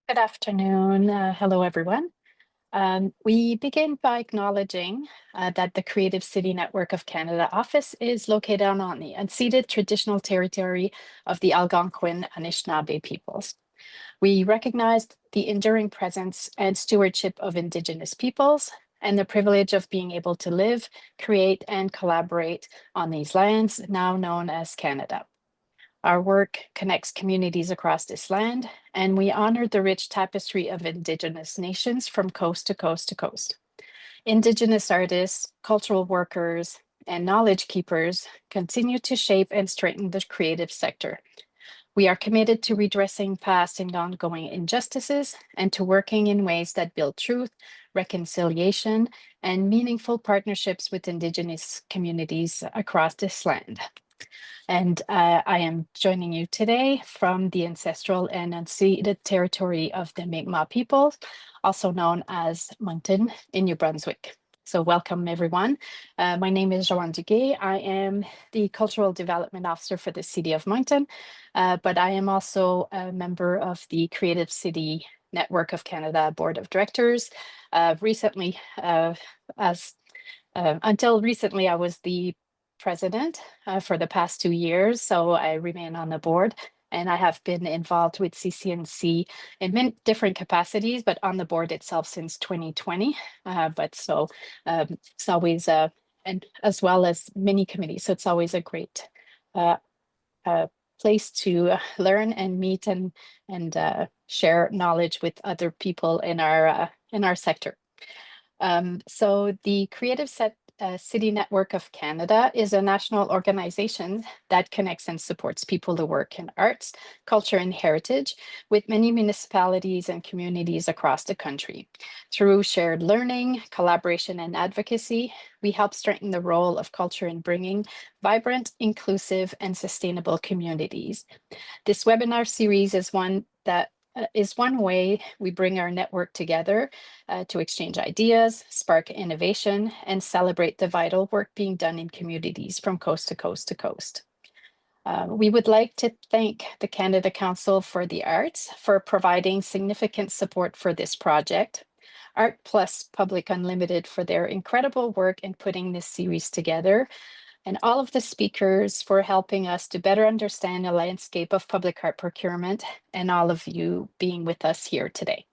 Good afternoon. Hello, everyone. We begin by acknowledging that the Creative City Network of Canada office is located on the unceded traditional territory of the Algonquin Anishinaabe peoples. We recognize the enduring presence and stewardship of Indigenous peoples and the privilege of being able to live, create, and collaborate on these lands, now known as Canada. Our work connects communities across this land, and we honor the rich tapestry of Indigenous nations from coast to coast to coast. Indigenous artists, cultural workers, and knowledge keepers continue to shape and strengthen the creative sector. We are committed to redressing past and ongoing injustices and to working in ways that build truth, reconciliation, and meaningful partnerships with Indigenous communities across this land. And I am joining you today from the ancestral and unceded territory of the Mi'kmaq people, also known as Moncton in New Brunswick. So welcome, everyone. My name is Joanne Duguay. I am the Cultural Development Officer for the City of Moncton, but I am also a member of the Creative City Network of Canada Board of Directors. Until recently, I was the president for the past 2 years, so I remain on the board. And I have been involved with CCNC in many different capacities, but on the board itself since 2020. It's always, and as well as many committees. So it's always a great uh, place to learn and meet and share knowledge with other people in our sector. So the City Network of Canada is a national organization that connects and supports people who work in arts, culture, and heritage with many municipalities and communities across the country. Through shared learning, collaboration, and advocacy, we help strengthen the role of culture in bringing vibrant, inclusive, and sustainable communities. This webinar series is one way we bring our network together to exchange ideas, spark innovation, and celebrate the vital work being done in communities from coast to coast to coast. We would like to thank the Canada Council for the Arts for providing significant support for this project, Art Plus Public Unlimited for their incredible work in putting this series together, and all of the speakers for helping us to better understand the landscape of public art procurement, and all of you being with us here today.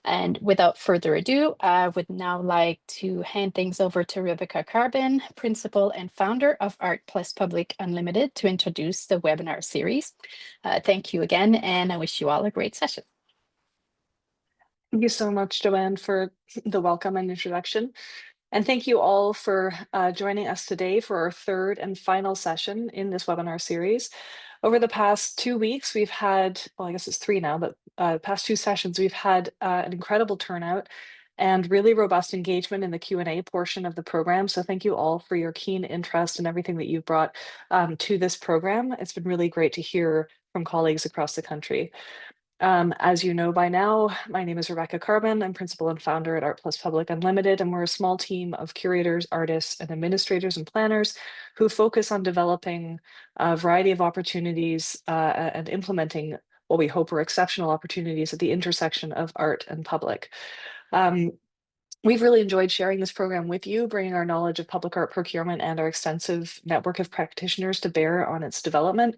And without further ado, I would now like to hand things over to Rebecca Carbon, Principal and Founder of Art Plus Public Unlimited, to introduce the webinar series. Thank you again, and I wish you all a great session. Thank you so much, Joanne, for the welcome and introduction. And thank you all for joining us today for our third and final session in this webinar series. Over the past 2 weeks, we've had, well, I guess it's 3 now, but past 2 sessions, we've had an incredible turnout and really robust engagement in the Q&A portion of the program. So thank you all for your keen interest and everything that you've brought to this program. It's been really great to hear from colleagues across the country. As you know by now, my name is Rebecca Carbon. I'm principal and founder at Art Plus Public Unlimited, and we're a small team of curators, artists, and administrators and planners who focus on developing a variety of opportunities and implementing what we hope are exceptional opportunities at the intersection of art and public. We've really enjoyed sharing this program with you, bringing our knowledge of public art procurement and our extensive network of practitioners to bear on its development.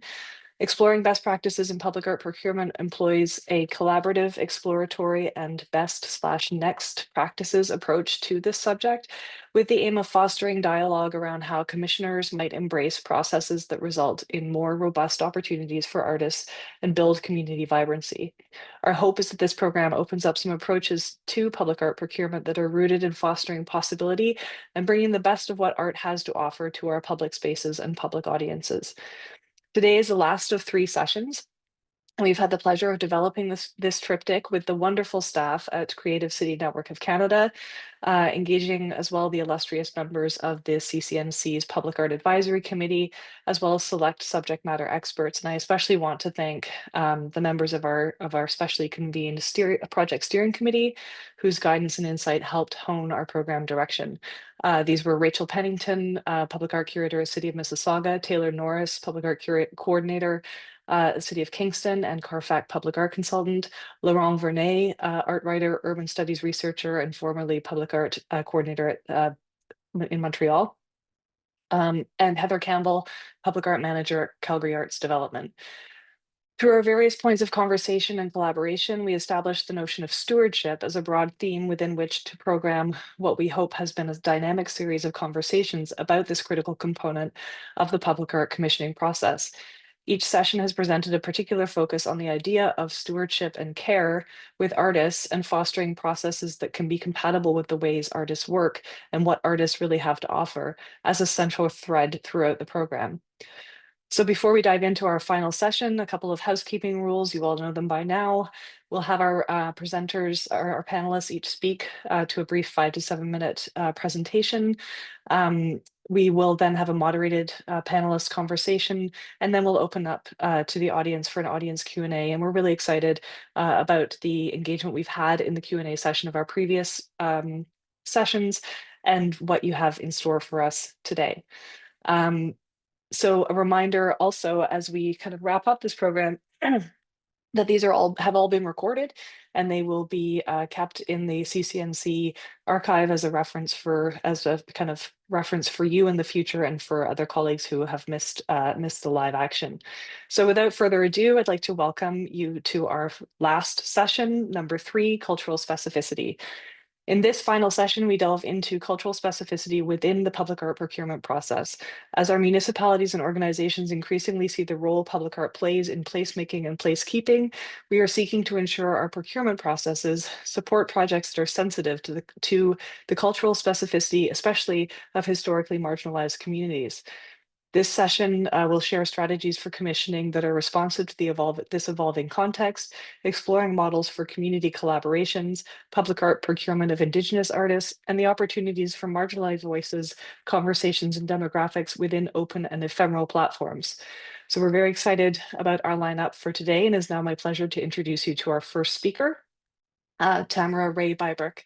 Exploring best practices in public art procurement employs a collaborative, exploratory, and best/next practices approach to this subject, with the aim of fostering dialogue around how commissioners might embrace processes that result in more robust opportunities for artists and build community vibrancy. Our hope is that this program opens up some approaches to public art procurement that are rooted in fostering possibility and bringing the best of what art has to offer to our public spaces and public audiences. Today is the last of 3 sessions. We've had the pleasure of developing this triptych with the wonderful staff at Creative City Network of Canada, engaging as well the illustrious members of the CCNC's Public Art Advisory Committee, as well as select subject matter experts. And I especially want to thank the members of our specially convened project steering committee, whose guidance and insight helped hone our program direction. These were Rachel Pennington, Public Art Curator, City of Mississauga, Taylor Norris, Public Art Coordinator, City of Kingston, and Carfax Public Art Consultant, Laurent Vernet, art writer, urban studies researcher, and formerly Public Art Coordinator in Montreal, and Heather Campbell, Public Art Manager at Calgary Arts Development. Through our various points of conversation and collaboration, we established the notion of stewardship as a broad theme within which to program what we hope has been a dynamic series of conversations about this critical component of the public art commissioning process. Each session has presented a particular focus on the idea of stewardship and care with artists and fostering processes that can be compatible with the ways artists work and what artists really have to offer as a central thread throughout the program. So before we dive into our final session, a couple of housekeeping rules. You all know them by now. We'll have our presenters, our panelists each speak to a brief 5 to 7 minute presentation. We will then have a moderated panelist conversation, and then we'll open up to the audience for an audience Q&A. And we're really excited about the engagement we've had in the Q&A session of our previous sessions and what you have in store for us today. So a reminder also, as we kind of wrap up this program, that these have all been recorded, and they will be kept in the CCNC archive as a kind of reference for you in the future and for other colleagues who have missed the live action. So without further ado, I'd like to welcome you to our last session, number 3, cultural specificity. In this final session, we delve into cultural specificity within the public art procurement process. As our municipalities and organizations increasingly see the role public art plays in placemaking and placekeeping, we are seeking to ensure our procurement processes support projects that are sensitive to the cultural specificity, especially of historically marginalized communities. This session will share strategies for commissioning that are responsive to this evolving context, exploring models for community collaborations, public art procurement of Indigenous artists, and the opportunities for marginalized voices, conversations, and demographics within open and ephemeral platforms. So we're very excited about our lineup for today, and it's now my pleasure to introduce you to our first speaker, Tamara Ray Bybrook.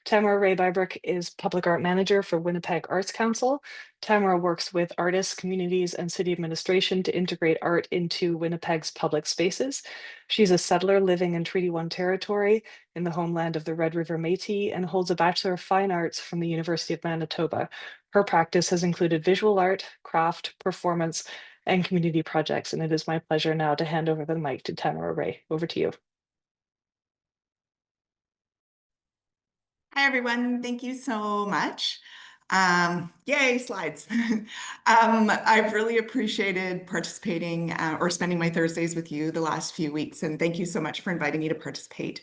Tamara Ray Bybrook is Public Art Manager for Winnipeg Arts Council. Tamara works with artists, communities, and city administration to integrate art into Winnipeg's public spaces. She's a settler living in Treaty 1 territory in the homeland of the Red River Métis and holds a Bachelor of Fine Arts from the University of Manitoba. Her practice has included visual art, craft, performance, and community projects. And it is my pleasure now to hand over the mic to Tamara Ray. Over to you. Hi, everyone. Thank you so much. Yay, slides. I've really appreciated participating or spending my Thursdays with you the last few weeks, and thank you so much for inviting me to participate.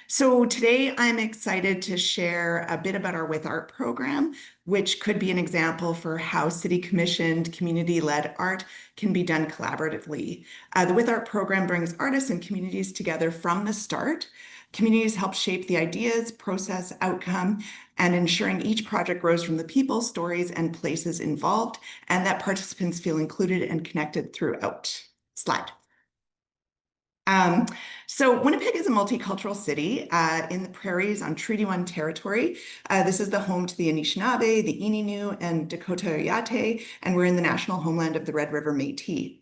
So today I'm excited to share a bit about our With Art program, which could be an example for how city-commissioned, community-led art can be done collaboratively. The With Art program brings artists and communities together from the start. Communities help shape the ideas, process, outcome, and ensuring each project grows from the people, stories, and places involved, and that participants feel included and connected throughout. Slide. So Winnipeg is a multicultural city in the prairies on Treaty 1 territory. This is the home to the Anishinaabe, the Ininu, and Dakota Oyate, and we're in the national homeland of the Red River Métis.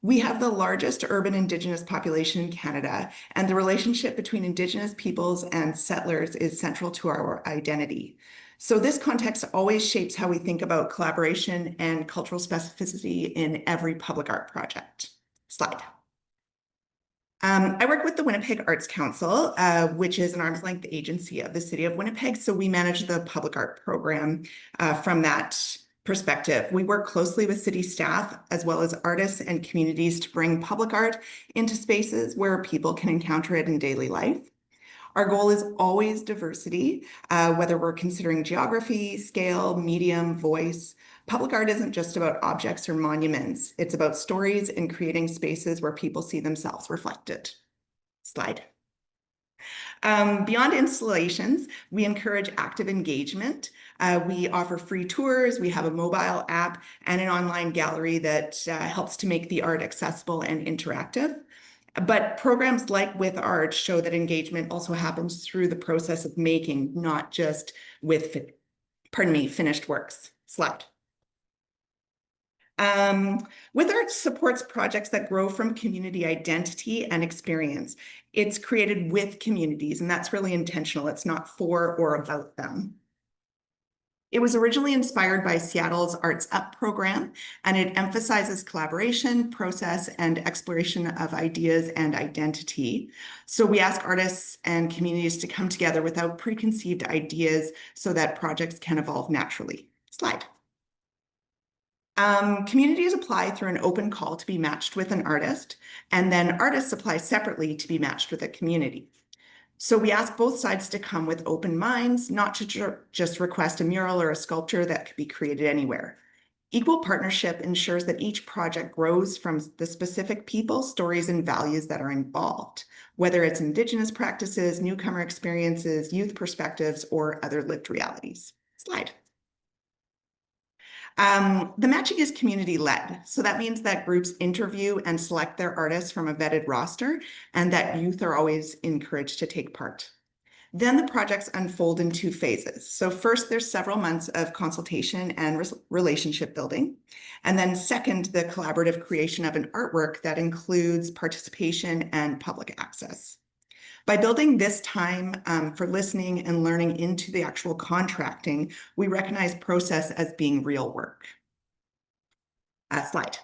We have the largest urban Indigenous population in Canada, and the relationship between Indigenous peoples and settlers is central to our identity. So this context always shapes how we think about collaboration and cultural specificity in every public art project. Slide. I work with the Winnipeg Arts Council, which is an arm's length agency of the City of Winnipeg. So we manage the public art program from that perspective. We work closely with city staff as well as artists and communities to bring public art into spaces where people can encounter it in daily life. Our goal is always diversity, whether we're considering geography, scale, medium, voice. Public art isn't just about objects or monuments. It's about stories and creating spaces where people see themselves reflected. Slide. Beyond installations, we encourage active engagement. We offer free tours, we have a mobile app, and an online gallery that helps to make the art accessible and interactive. But programs like With Art show that engagement also happens through the process of making, not just with finished works. Slide. With art supports projects that grow from community identity and experience. It's created with communities, and that's really intentional. It's not for or about them. It was originally inspired by Seattle's Arts Up program, and it emphasizes collaboration, process, and exploration of ideas and identity. So we ask artists and communities to come together without preconceived ideas so that projects can evolve naturally. Slide. Communities apply through an open call to be matched with an artist, and then artists apply separately to be matched with a community. So we ask both sides to come with open minds, not to just request a mural or a sculpture that could be created anywhere. Equal partnership ensures that each project grows from the specific people, stories, and values that are involved, whether it's Indigenous practices, newcomer experiences, youth perspectives, or other lived realities. Slide. The matching is community-led. So that means that groups interview and select their artists from a vetted roster, and that youth are always encouraged to take part. Then the projects unfold in 2 phases. So first, there's several months of consultation and relationship building. And then second, the collaborative creation of an artwork that includes participation and public access. By building this time for listening and learning into the actual contracting, we recognize process as being real work. Slide.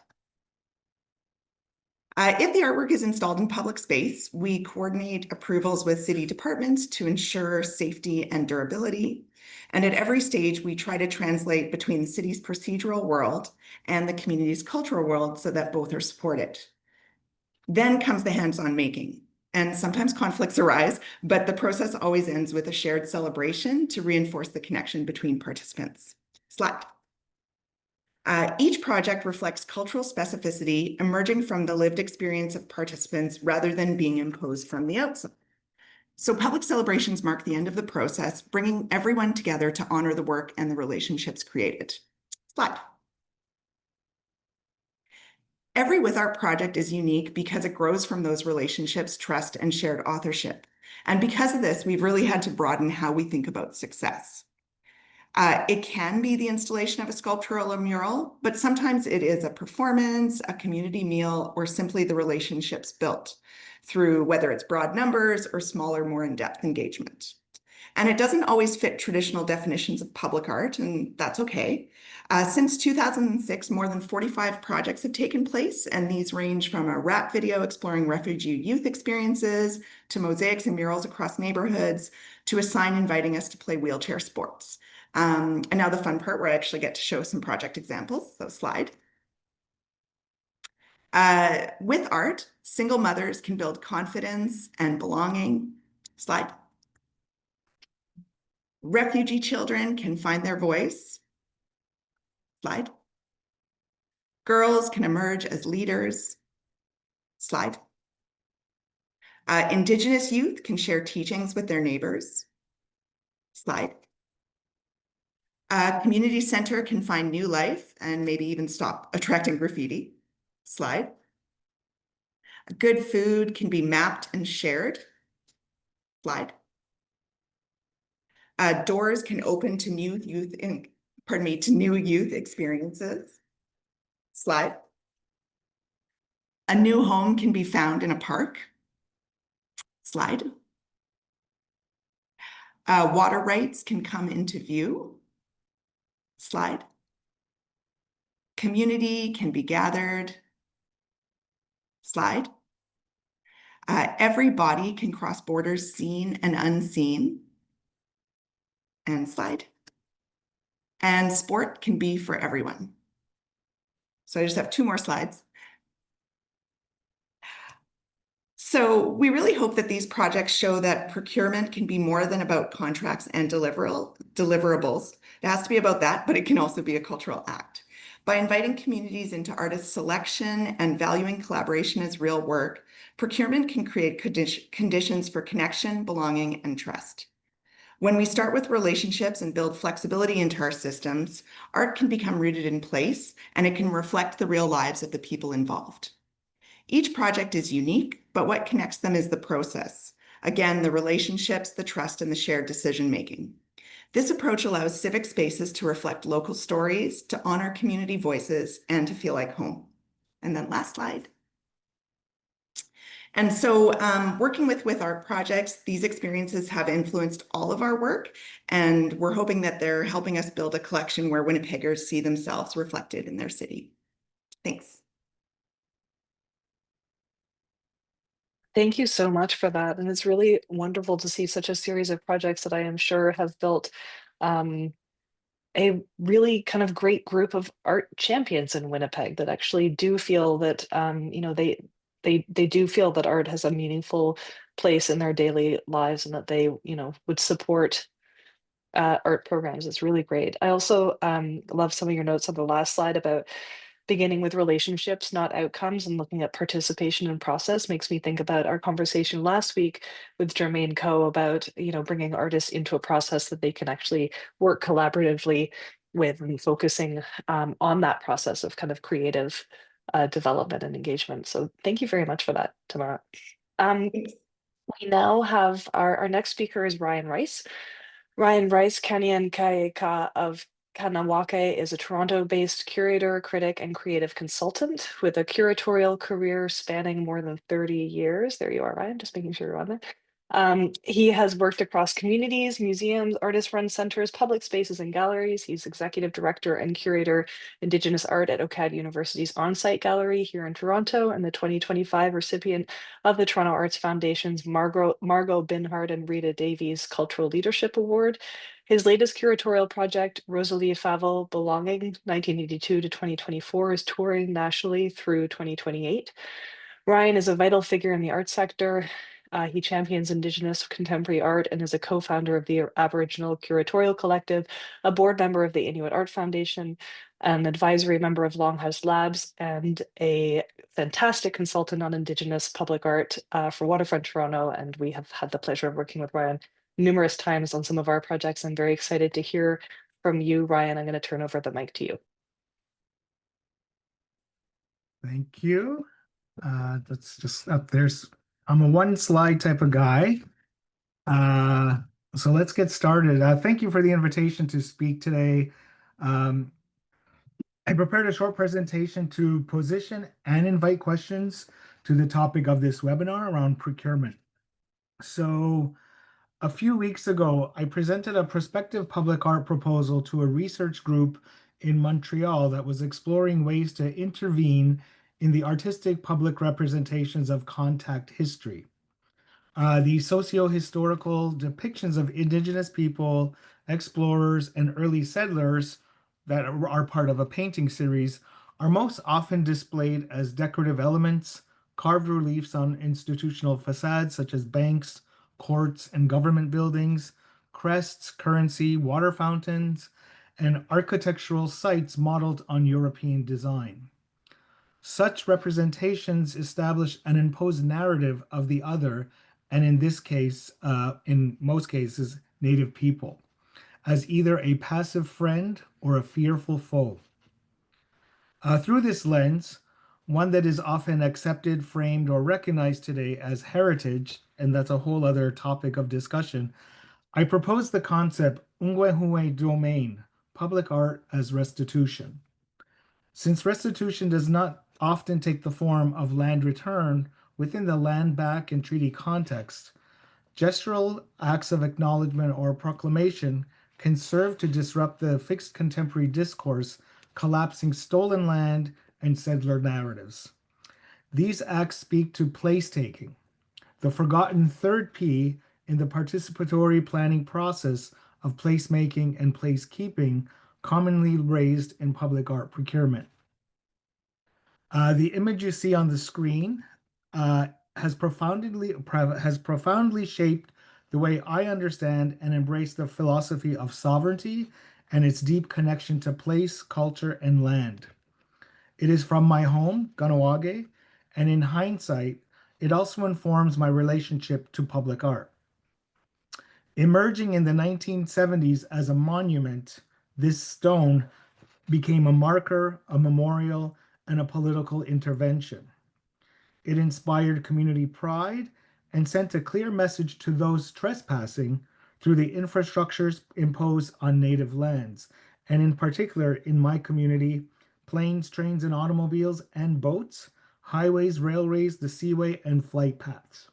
If the artwork is installed in public space, we coordinate approvals with city departments to ensure safety and durability. And at every stage, we try to translate between the city's procedural world and the community's cultural world so that both are supported. Then comes the hands-on making. And sometimes conflicts arise, but the process always ends with a shared celebration to reinforce the connection between participants. Slide. Each project reflects cultural specificity emerging from the lived experience of participants rather than being imposed from the outside. So public celebrations mark the end of the process, bringing everyone together to honor the work and the relationships created. Slide. Every With Art project is unique because it grows from those relationships, trust, and shared authorship. And because of this, we've really had to broaden how we think about success. It can be the installation of a sculpture or a mural, but sometimes it is a performance, a community meal, or simply the relationships built through whether it's broad numbers or smaller, more in-depth engagement. And it doesn't always fit traditional definitions of public art, and that's okay. Since 2006, more than 45 projects have taken place, and these range from a rap video exploring refugee youth experiences, to mosaics and murals across neighborhoods, to a sign inviting us to play wheelchair sports. And now the fun part where I actually get to show some project examples, so slide. With art, single mothers can build confidence and belonging. Slide. Refugee children can find their voice. Slide. Girls can emerge as leaders. Slide. Indigenous youth can share teachings with their neighbors. Slide. A community center can find new life and maybe even stop attracting graffiti. Slide. Good food can be mapped and shared. Slide. Doors can open to new youth experiences. Slide. A new home can be found in a park. Slide. Water rights can come into view. Slide. Community can be gathered. Slide. Every body can cross borders seen and unseen. And slide. And sport can be for everyone. So I just have 2 more slides. So we really hope that these projects show that procurement can be more than about contracts and deliverables. It has to be about that, but it can also be a cultural act. By inviting communities into artist selection and valuing collaboration as real work, procurement can create conditions for connection, belonging, and trust. When we start with relationships and build flexibility into our systems, art can become rooted in place, and it can reflect the real lives of the people involved. Each project is unique, but what connects them is the process. Again, the relationships, the trust, and the shared decision-making. This approach allows civic spaces to reflect local stories, to honor community voices, and to feel like home. And then last slide. And so working with our projects, these experiences have influenced all of our work, and we're hoping that they're helping us build a collection where Winnipeggers see themselves reflected in their city. Thanks. Thank you so much for that. And it's really wonderful to see such a series of projects that I am sure have built a really kind of great group of art champions in Winnipeg that actually do feel that they do feel that art has a meaningful place in their daily lives, and that they would support art programs. It's really great. I also love some of your notes on the last slide about beginning with relationships, not outcomes, and looking at participation and process. Makes me think about our conversation last week with Jermaine Coe about bringing artists into a process that they can actually work collaboratively with, and focusing on that process of kind of creative development and engagement. So thank you very much for that, Tamara. We now have our next speaker is Ryan Rice. Ryan Rice Kanyan Kaeka of Kanawake is a Toronto-based curator, critic, and creative consultant with a curatorial career spanning more than 30 years. There you are, Ryan, just making sure you're on there. He has worked across communities, museums, artist-run centers, public spaces, and galleries. He's executive director and curator Indigenous art at OCAD University's on-site gallery here in Toronto, and the 2025 recipient of the Toronto Arts Foundation's Margot Binhart and Rita Davies Cultural Leadership Award. His latest curatorial project, Rosalie Favell Belonging, 1982 to 2024, is touring nationally through 2028. Ryan is a vital figure in the arts sector. He champions Indigenous contemporary art and is a co-founder of the Aboriginal Curatorial Collective, a board member of the Inuit Art Foundation, an advisory member of Longhouse Labs, and a fantastic consultant on Indigenous public art for Waterfront Toronto. And we have had the pleasure of working with Ryan numerous times on some of our projects. I'm very excited to hear from you, Ryan. I'm going to turn over the mic to you. Thank you. That's just up there. I'm a one slide type of guy. So let's get started. Thank you for the invitation to speak today. I prepared a short presentation to position and invite questions to the topic of this webinar around procurement. So a few weeks ago, I presented a prospective public art proposal to a research group in Montreal that was exploring ways to intervene in the artistic public representations of contact history. The socio-historical depictions of Indigenous people, explorers, and early settlers that are part of a painting series are most often displayed as decorative elements, carved reliefs on institutional facades such as banks, courts, and government buildings, crests, currency, water fountains, and architectural sites modeled on European design. Such representations establish an imposed narrative of the other, and in this case, in most cases, Native people, as either a passive friend or a fearful foe. Through this lens, one that is often accepted, framed, or recognized today as heritage, and that's a whole other topic of discussion, I propose the concept Ungwehue domain, public art as restitution. Since restitution does not often take the form of land return within the land back and treaty context, gestural acts of acknowledgement or proclamation can serve to disrupt the fixed contemporary discourse, collapsing stolen land and settler narratives. These acts speak to place-taking, the forgotten third P in the participatory planning process of placemaking and placekeeping, commonly raised in public art procurement. The image you see on the screen has profoundly shaped the way I understand and embrace the philosophy of sovereignty and its deep connection to place, culture, and land. It is from my home, Kahnawake, and in hindsight, it also informs my relationship to public art. Emerging in the 1970s as a monument, this stone became a marker, a memorial, and a political intervention. It inspired community pride and sent a clear message to those trespassing through the infrastructures imposed on native lands, and in particular in my community, planes, trains, and automobiles and boats, highways, railways, the seaway, and flight paths.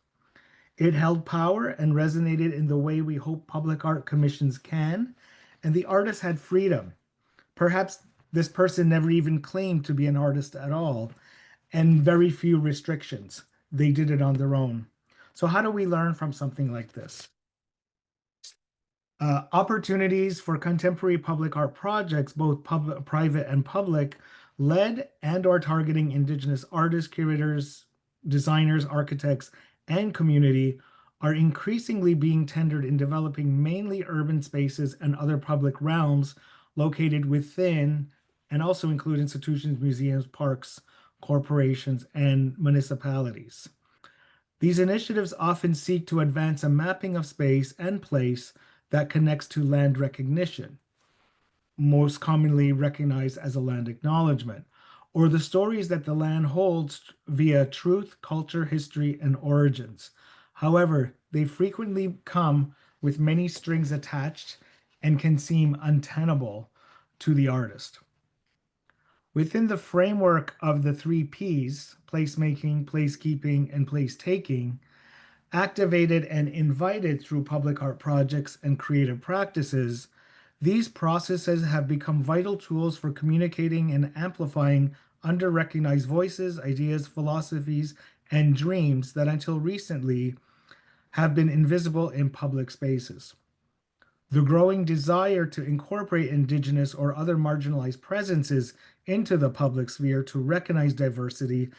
It held power and resonated in the way we hope public art commissions can, and the artist had freedom. Perhaps this person never even claimed to be an artist at all, and very few restrictions. They did it on their own. So how do we learn from something like this? Opportunities for contemporary public art projects, both private and public, led and/or targeting Indigenous artists, curators, designers, architects, and community are increasingly being tendered in developing mainly urban spaces and other public realms located within and also include institutions, museums, parks, corporations, and municipalities. These initiatives often seek to advance a mapping of space and place that connects to land recognition, most commonly recognized as a land acknowledgement, or the stories that the land holds via truth, culture, history, and origins. However, they frequently come with many strings attached and can seem untenable to the artist. Within the framework of the 3 Ps, placemaking, placekeeping, and placetaking, activated and invited through public art projects and creative practices, these processes have become vital tools for communicating and amplifying under-recognized voices, ideas, philosophies, and dreams that until recently have been invisible in public spaces. The growing desire to incorporate Indigenous or other marginalized presences into the public sphere to recognize diversity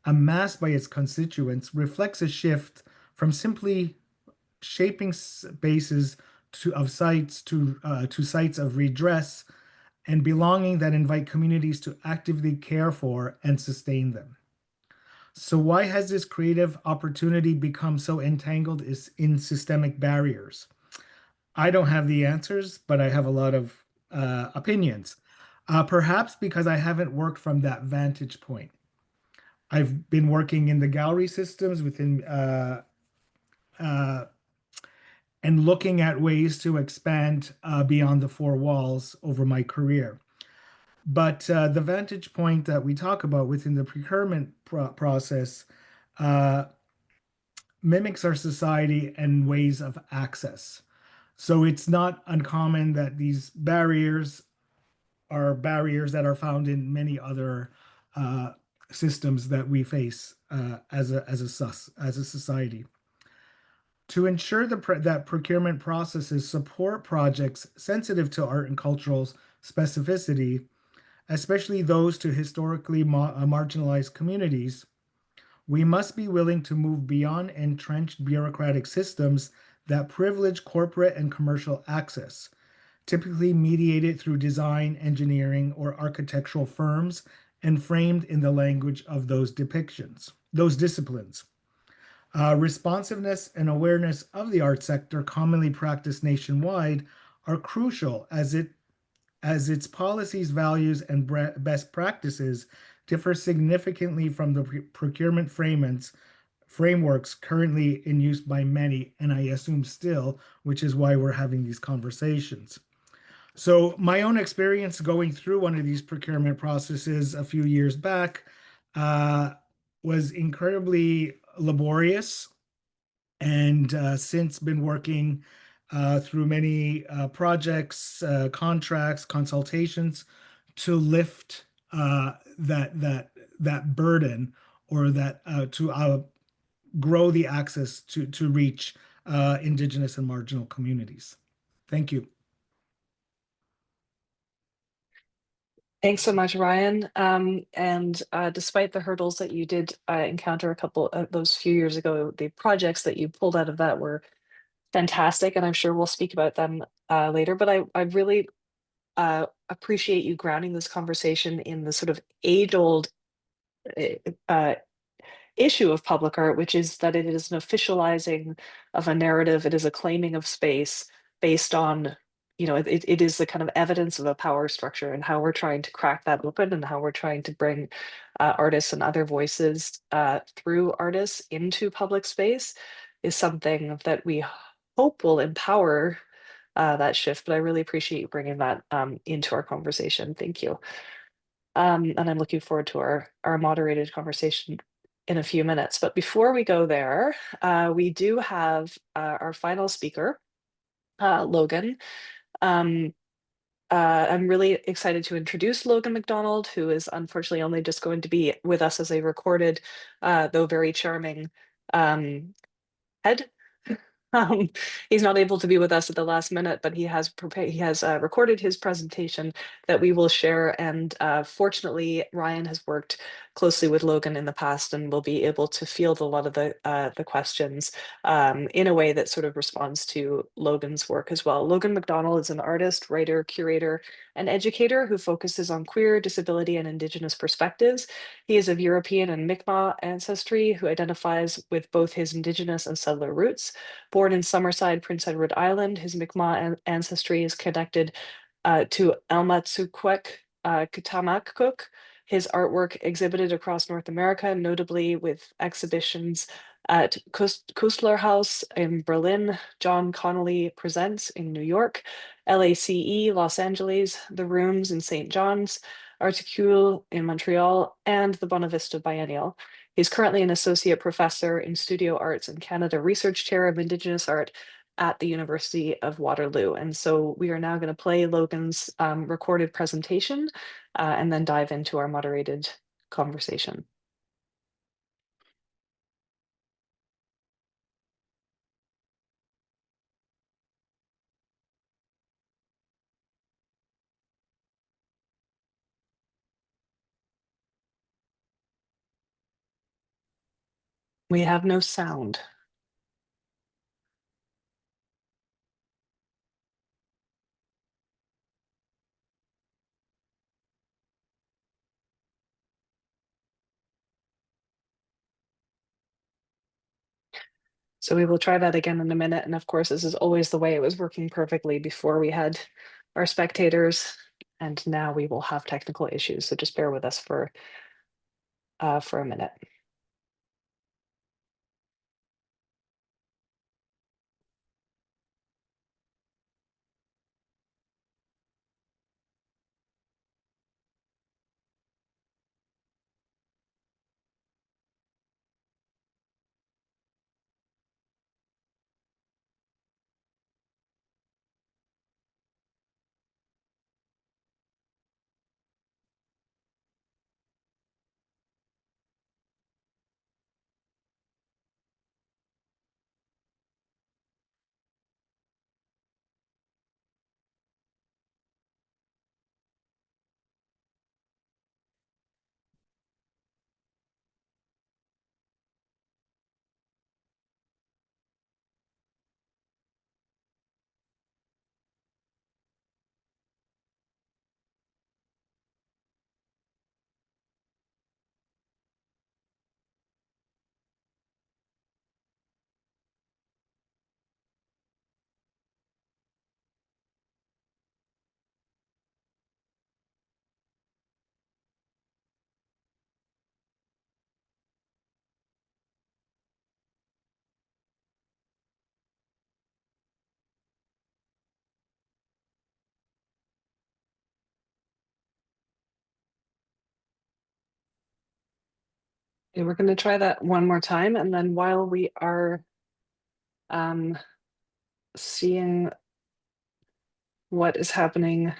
amassed by its constituents reflects a shift from simply shaping spaces of sites to sites of redress and belonging that invite communities to actively care for and sustain them. So why has this creative opportunity become so entangled in systemic barriers? I don't have the answers, but I have a lot of opinions. Perhaps because I haven't worked from that vantage point. I've been working in the gallery systems within and looking at ways to expand beyond the 4 walls over my career. But the vantage point that we talk about within the procurement process mimics our society and ways of access. So it's not uncommon that these barriers are barriers that are found in many other systems that we face as a society. To ensure that procurement processes support projects sensitive to art and cultural specificity, especially those to historically marginalized communities, we must be willing to move beyond entrenched bureaucratic systems that privilege corporate and commercial access, typically mediated through design, engineering, or architectural firms and framed in the language of those disciplines. Responsiveness and awareness of the art sector commonly practiced nationwide are crucial as its policies, values, and best practices differ significantly from the procurement frameworks currently in use by many, and I assume still, which is why we're having these conversations. So my own experience going through one of these procurement processes a few years back was incredibly laborious, and since been working through many projects, contracts, consultations to lift that burden, or that to grow the access to reach Indigenous and marginal communities. Thank you. Thanks so much, Ryan. Despite the hurdles that you did encounter a couple of those few years ago, the projects that you pulled out of that were fantastic, and I'm sure we'll speak about them later. But I really appreciate you grounding this conversation in the sort of age-old issue of public art, which is that it is an officializing of a narrative. It is a claiming of space based on, it is the kind of evidence of a power structure, and how we're trying to crack that open, and how we're trying to bring artists and other voices through artists into public space is something that we hope will empower that shift. But I really appreciate you bringing that into our conversation. Thank you. And I'm looking forward to our moderated conversation in a few minutes. But before we go there, we do have our final speaker, Logan. I'm really excited to introduce Logan MacDonald, who is unfortunately only just going to be with us as a recorded, though very charming head. He's not able to be with us at the last minute, but he has recorded his presentation that we will share. And fortunately, Ryan has worked closely with Logan in the past and will be able to field a lot of the questions in a way that sort of responds to Logan's work as well. Logan MacDonald is an artist, writer, curator, and educator who focuses on queer, disability, and Indigenous perspectives. He is of European and Mi'kmaq ancestry who identifies with both his Indigenous and settler roots. Born in Summerside, Prince Edward Island, his Mi'kmaq ancestry is connected to Almatsukwek Katamakuk. His artwork exhibited across North America, notably with exhibitions at Kustler House in Berlin, John Connolly Presents in New York, LACE Los Angeles, The Rooms in St. John's, Articule in Montreal, and the Bonavista Biennial. He's currently an associate professor in studio arts and Canada Research Chair of Indigenous Art at the University of Waterloo. And so we are now going to play Logan's recorded presentation and then dive into our moderated conversation. We have no sound. So we will try that again in a minute. And of course, this is always the way it was working perfectly before we had our spectators. And now we will have technical issues. So just bear with us for a minute. Okay, we're going to try that one more time. And then while we are seeing what is happening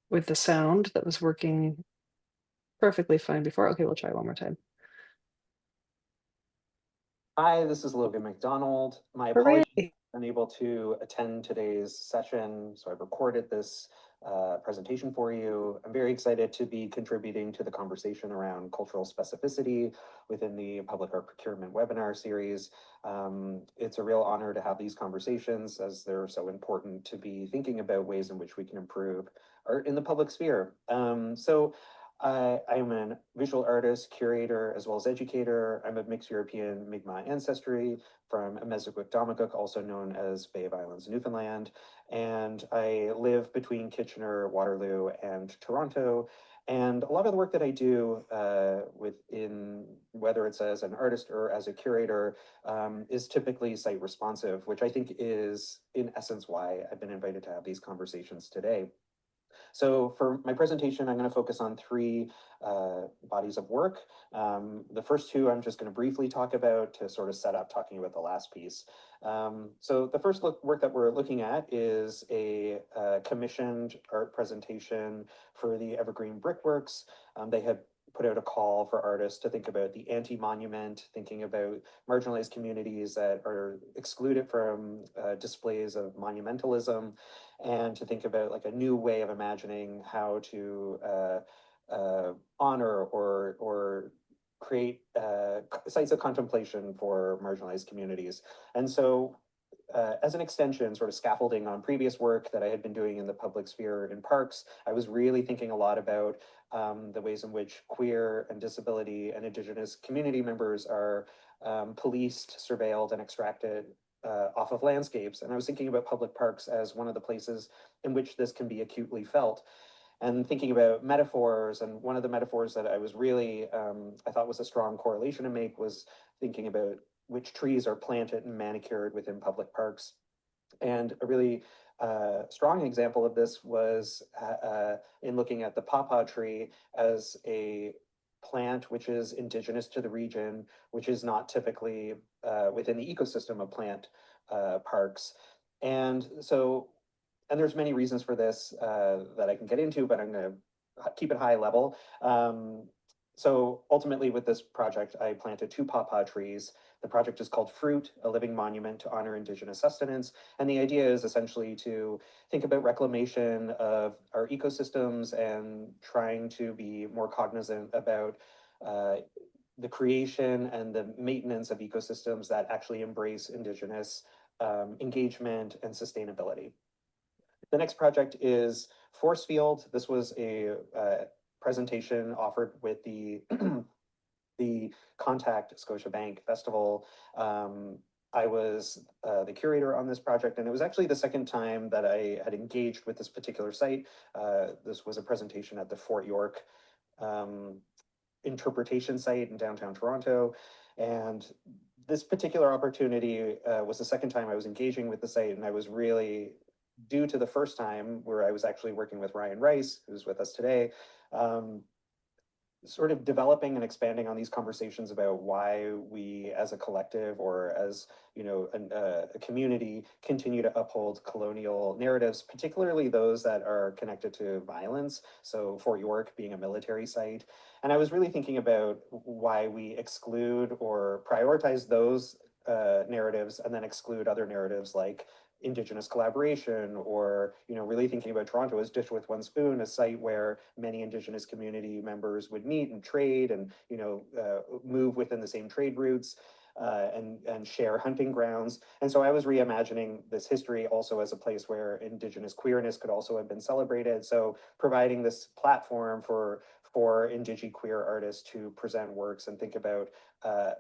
with the sound that was working perfectly fine before. Okay, we'll try one more time. Hi, this is Logan MacDonald. My Hooray. apologies, I'm unable to attend today's session, so I've recorded this presentation for you. I'm very excited to be contributing to the conversation around cultural specificity within the Public Art Procurement webinar series. It's a real honor to have these conversations as they're so important to be thinking about ways in which we can improve art in the public sphere. So I am a visual artist, curator, as well as educator. I'm of mixed European Mi'kmaq ancestry from Emeziguk-Damaguk, also known as Bay of Islands, Newfoundland. And I live between Kitchener, Waterloo, and Toronto. And a lot of the work that I do within, whether it's as an artist or as a curator, is typically site responsive, which I think is in essence why I've been invited to have these conversations today. So for my presentation, I'm going to focus on three bodies of work. The first two I'm just going to briefly talk about to sort of set up talking about the last piece. So the first work that we're looking at is a commissioned art presentation for the Evergreen Brickworks. They had put out a call for artists to think about the anti-monument, thinking about marginalized communities that are excluded from displays of monumentalism, and to think about like a new way of imagining how to honor or create sites of contemplation for marginalized communities. And so as an extension, sort of scaffolding on previous work that I had been doing in the public sphere in parks, I was really thinking a lot about the ways in which queer and disability and Indigenous community members are policed, surveilled, and extracted off of landscapes. And I was thinking about public parks as one of the places in which this can be acutely felt. And thinking about metaphors, and one of the metaphors that I was really, I thought was a strong correlation to make was thinking about which trees are planted and manicured within public parks. And a really strong example of this was in looking at the pawpaw tree as a plant which is indigenous to the region, which is not typically within the ecosystem of plant parks. And so, and there's many reasons for this that I can get into, but I'm going to keep it high level. So ultimately with this project, I planted 2 pawpaw trees. The project is called Fruit, a living monument to honor Indigenous sustenance. And the idea is essentially to think about reclamation of our ecosystems and trying to be more cognizant about the creation and the maintenance of ecosystems that actually embrace Indigenous engagement and sustainability. The next project is Force Field. This was a presentation offered with the the Contact Scotiabank Festival. I was the curator on this project, and it was actually the second time that I had engaged with this particular site. This was a presentation at the Fort York interpretation site in downtown Toronto. And this particular opportunity was the second time I was engaging with the site, and I was really, due to the first time where I was actually working with Ryan Rice, who's with us today, sort of developing and expanding on these conversations about why we as a collective or as, you know, a community continue to uphold colonial narratives, particularly those that are connected to violence. So Fort York being a military site. And I was really thinking about why we exclude or prioritize those narratives and then exclude other narratives like Indigenous collaboration, or, you know, really thinking about Toronto as Dish with One Spoon, a site where many Indigenous community members would meet and trade and, you know, move within the same trade routes and share hunting grounds. And so I was reimagining this history also as a place where Indigenous queerness could also have been celebrated. So providing this platform for Indigi queer artists to present works and think about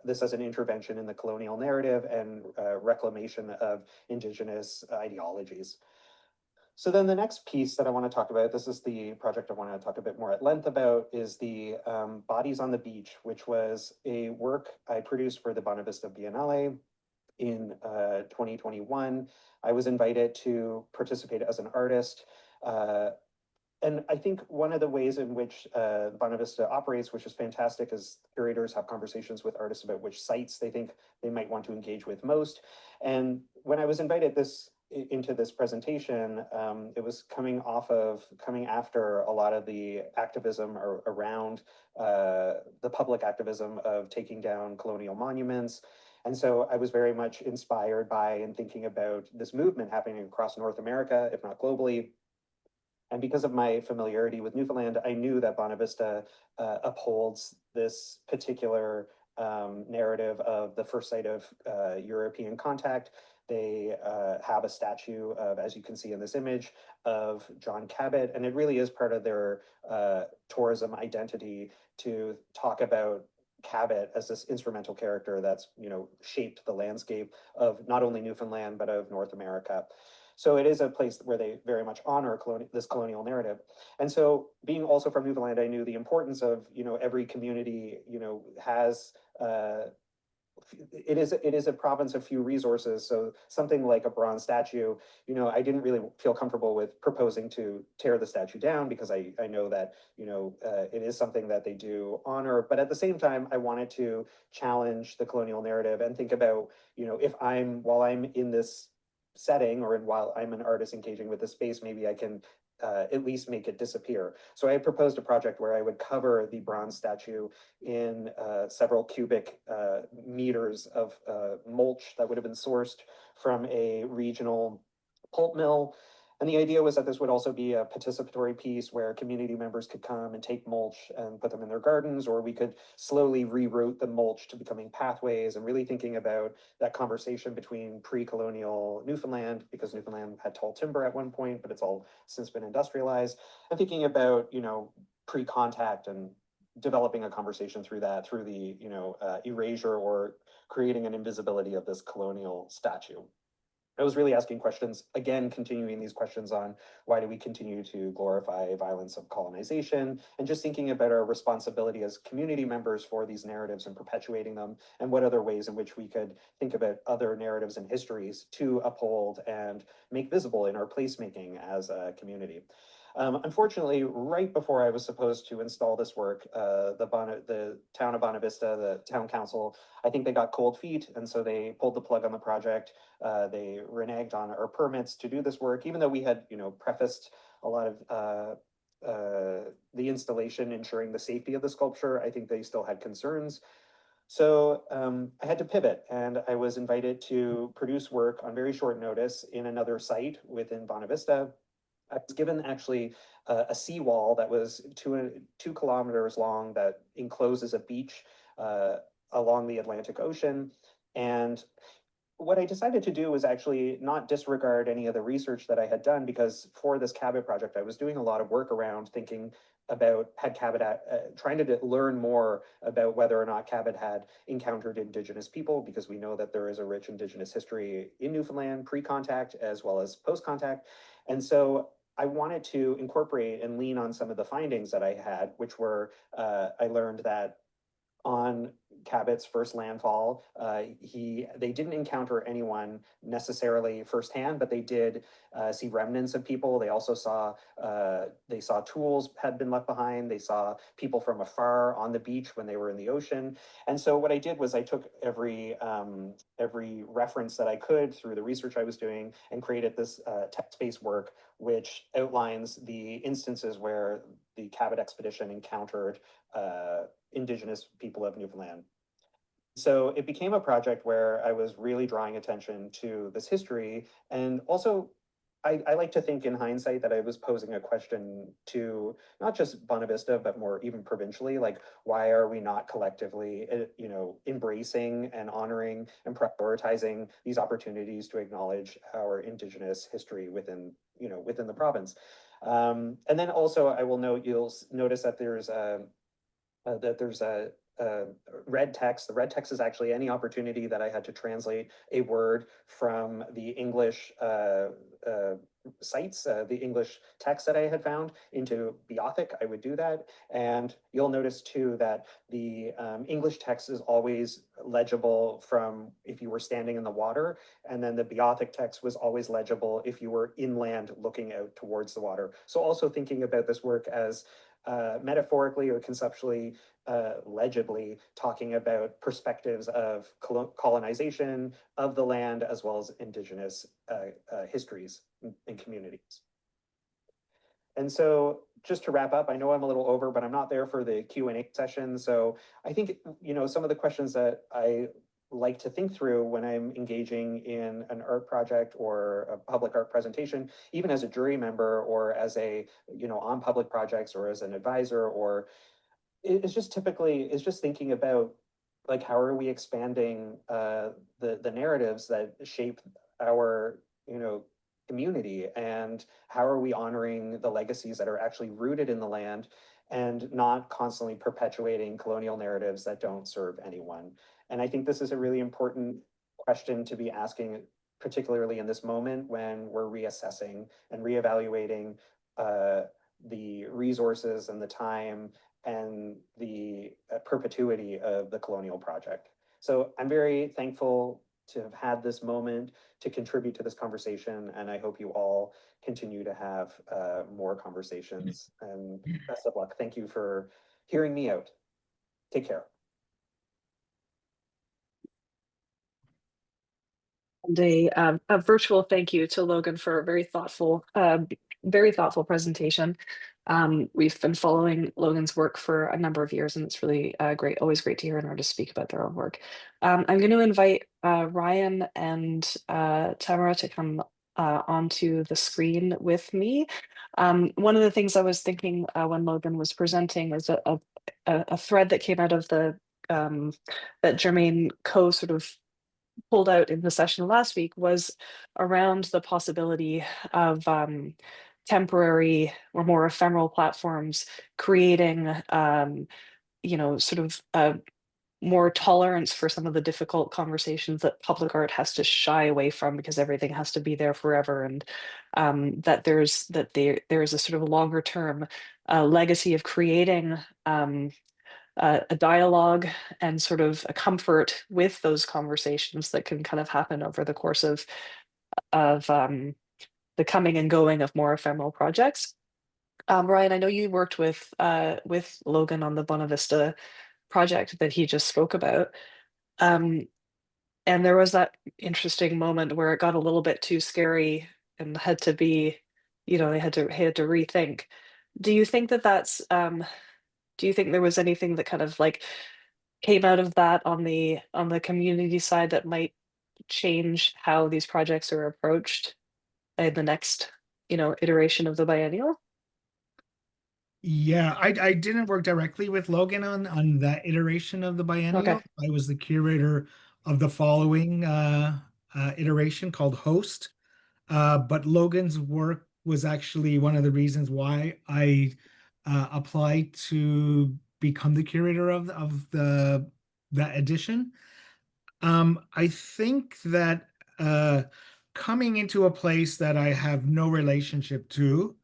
this as an intervention in the colonial narrative and reclamation of Indigenous ideologies. So then the next piece that I want to talk about, this is the project I want to talk a bit more at length about, is the Bodies on the Beach, which was a work I produced for the Bonavista Biennale in 2021. I was invited to participate as an artist. And I think one of the ways in which Bonavista operates, which is fantastic, is curators have conversations with artists about which sites they think they might want to engage with most. And when I was invited into this presentation, it was coming after a lot of the activism around the public activism of taking down colonial monuments. And so I was very much inspired by and thinking about this movement happening across North America, if not globally. And because of my familiarity with Newfoundland, I knew that Bonavista upholds this particular narrative of the first site of European contact they have a statue of, as you can see in this image, of John Cabot, and it really is part of their tourism identity to talk about Cabot as this instrumental character that's, shaped the landscape of not only Newfoundland, but of North America. So it is a place where they very much honor this colonial narrative. And so being also from Newfoundland, I knew the importance of, every community, has, it is a province of few resources. So something like a bronze statue, I didn't really feel comfortable with proposing to tear the statue down because I know that, it is something that they do honor. But at the same time, I wanted to challenge the colonial narrative and think about, while I'm in this setting or while I'm an artist engaging with the space, maybe I can at least make it disappear. So I proposed a project where I would cover the bronze statue in several cubic meters of mulch that would have been sourced from a regional pulp mill. And the idea was that this would also be a participatory piece where community members could come and take mulch and put them in their gardens, or we could slowly reroute the mulch to becoming pathways, and really thinking about that conversation between pre-colonial Newfoundland, because Newfoundland had tall timber at one point, but it's all since been industrialized, and thinking about, pre-contact and developing a conversation through that, through the, erasure or creating an invisibility of this colonial statue. I was really asking questions, again, continuing these questions on why do we continue to glorify violence of colonization, and just thinking about our responsibility as community members for these narratives and perpetuating them, and what other ways in which we could think about other narratives and histories to uphold and make visible in our placemaking as a community. Unfortunately, right before I was supposed to install this work, the town of Bonavista, the town council, I think they got cold feet, and so they pulled the plug on the project. They reneged on our permits to do this work, even though we had, prefaced a lot of the installation, ensuring the safety of the sculpture. I think they still had concerns. So I had to pivot, and I was invited to produce work on very short notice in another site within Bonavista. I was given actually a seawall that was 2 kilometers long that encloses a beach along the Atlantic Ocean. And what I decided to do was actually not disregard any of the research that I had done, because for this Cabot project, I was doing a lot of work around thinking about trying to learn more about whether or not Cabot had encountered Indigenous people, because we know that there is a rich Indigenous history in Newfoundland pre-contact as well as post-contact. And so I wanted to incorporate and lean on some of the findings that I had, which were, I learned that on Cabot's first landfall, they didn't encounter anyone necessarily firsthand, but they did see remnants of people. They also saw tools had been left behind. They saw people from afar on the beach when they were in the ocean. And so what I did was I took every reference that I could through the research I was doing and created this text-based work, which outlines the instances where the Cabot expedition encountered Indigenous people of Newfoundland. So it became a project where I was really drawing attention to this history. And also, I like to think in hindsight that I was posing a question to not just Bonavista, but more even provincially, like, why are we not collectively, embracing and honoring and prioritizing these opportunities to acknowledge our Indigenous history within the province? And then also, I will note, you'll notice that there's a red text. The red text is actually any opportunity that I had to translate a word from the English sites, the English text that I had found into Beothic, I would do that. And you'll notice too that the English text is always legible from if you were standing in the water, and then the Beothic text was always legible if you were inland looking out towards the water. So also thinking about this work as metaphorically or conceptually, legibly talking about perspectives of colonization of the land, as well as Indigenous histories and communities. And so just to wrap up, I know I'm a little over, but I'm not there for the Q&A session. So I think, some of the questions that I like to think through when I'm engaging in an art project or a public art presentation, even as a jury member or as a, on public projects or as an advisor, or it's just thinking about, like, how are we expanding the narratives that shape our, community, and how are we honoring the legacies that are actually rooted in the land and not constantly perpetuating colonial narratives that don't serve anyone. And I think this is a really important question to be asking, particularly in this moment when we're reassessing and reevaluating the resources and the time and the perpetuity of the colonial project. So I'm very thankful to have had this moment to contribute to this conversation, and I hope you all continue to have more conversations, and best of luck. Thank you for hearing me out. Take care. And a virtual thank you to Logan for a very thoughtful presentation. We've been following Logan's work for a number of years, and it's really great, always great to hear an artist speak about their own work. I'm going to invite Ryan and Tamara to come onto the screen with me. One of the things I was thinking when Logan was presenting is a thread that came out of the that Jermaine Co sort of pulled out in the session last week was around the possibility of temporary or more ephemeral platforms creating, sort of more tolerance for some of the difficult conversations that public art has to shy away from because everything has to be there forever, and that there is a sort of longer term legacy of creating a dialogue and sort of a comfort with those conversations that can kind of happen over the course of the coming and going of more ephemeral projects. Ryan, I know you worked with Logan on the Bona Vista project that he just spoke about. And there was that interesting moment where it got a little bit too scary and had to be, they had to rethink. Do you think do you think there was anything that kind of like came out of that on the community side that might change how these projects are approached in the next, iteration of the biennial? Yeah, I didn't work directly with Logan on that iteration of the biennial. Okay. I was the curator of the following iteration called Host. But Logan's work was actually one of the reasons why I applied to become the curator of that edition. I think that coming into a place that I have no relationship to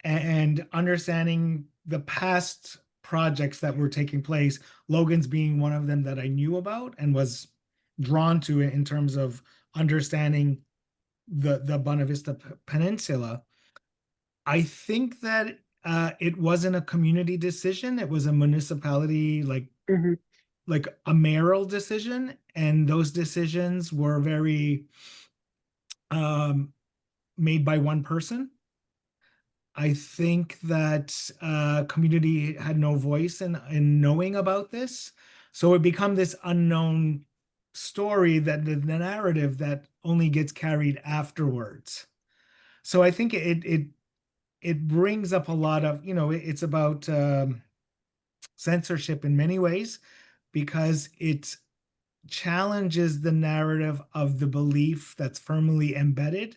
and understanding the past projects that were taking place, Logan's being one of them that I knew about and was drawn to in terms of understanding the Bona Vista Peninsula. I think that it wasn't a community decision; it was a municipality, like a mayoral decision, and those decisions were very made by one person. I think that community had no voice in knowing about this, so it become this unknown story that the narrative that only gets carried afterwards. So I think it brings up a lot of, it's about censorship in many ways because it challenges the narrative of the belief that's firmly embedded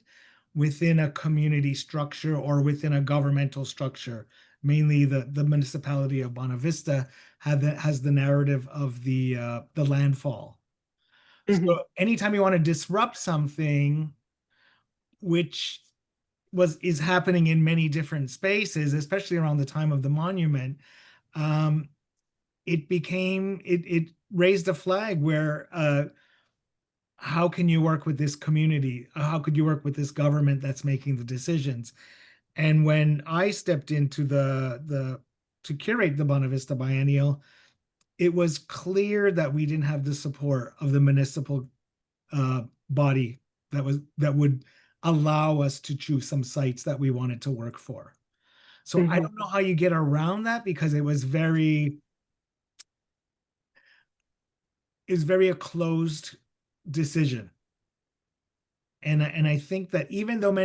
within a community structure or within a governmental structure. Mainly the municipality of Bona Vista has the narrative of the landfall. Mhm. So anytime you want to disrupt something which is happening in many different spaces, especially around the time of the monument, it raised a flag where how can you work with this community? How could you work with this government that's making the decisions? And when I stepped into to curate the Bona Vista Biennial, it was clear that we didn't have the support of the municipal body that would allow us to choose some sites that we wanted to work for. So I don't know how you get around that because it was very a closed decision. And I think that even though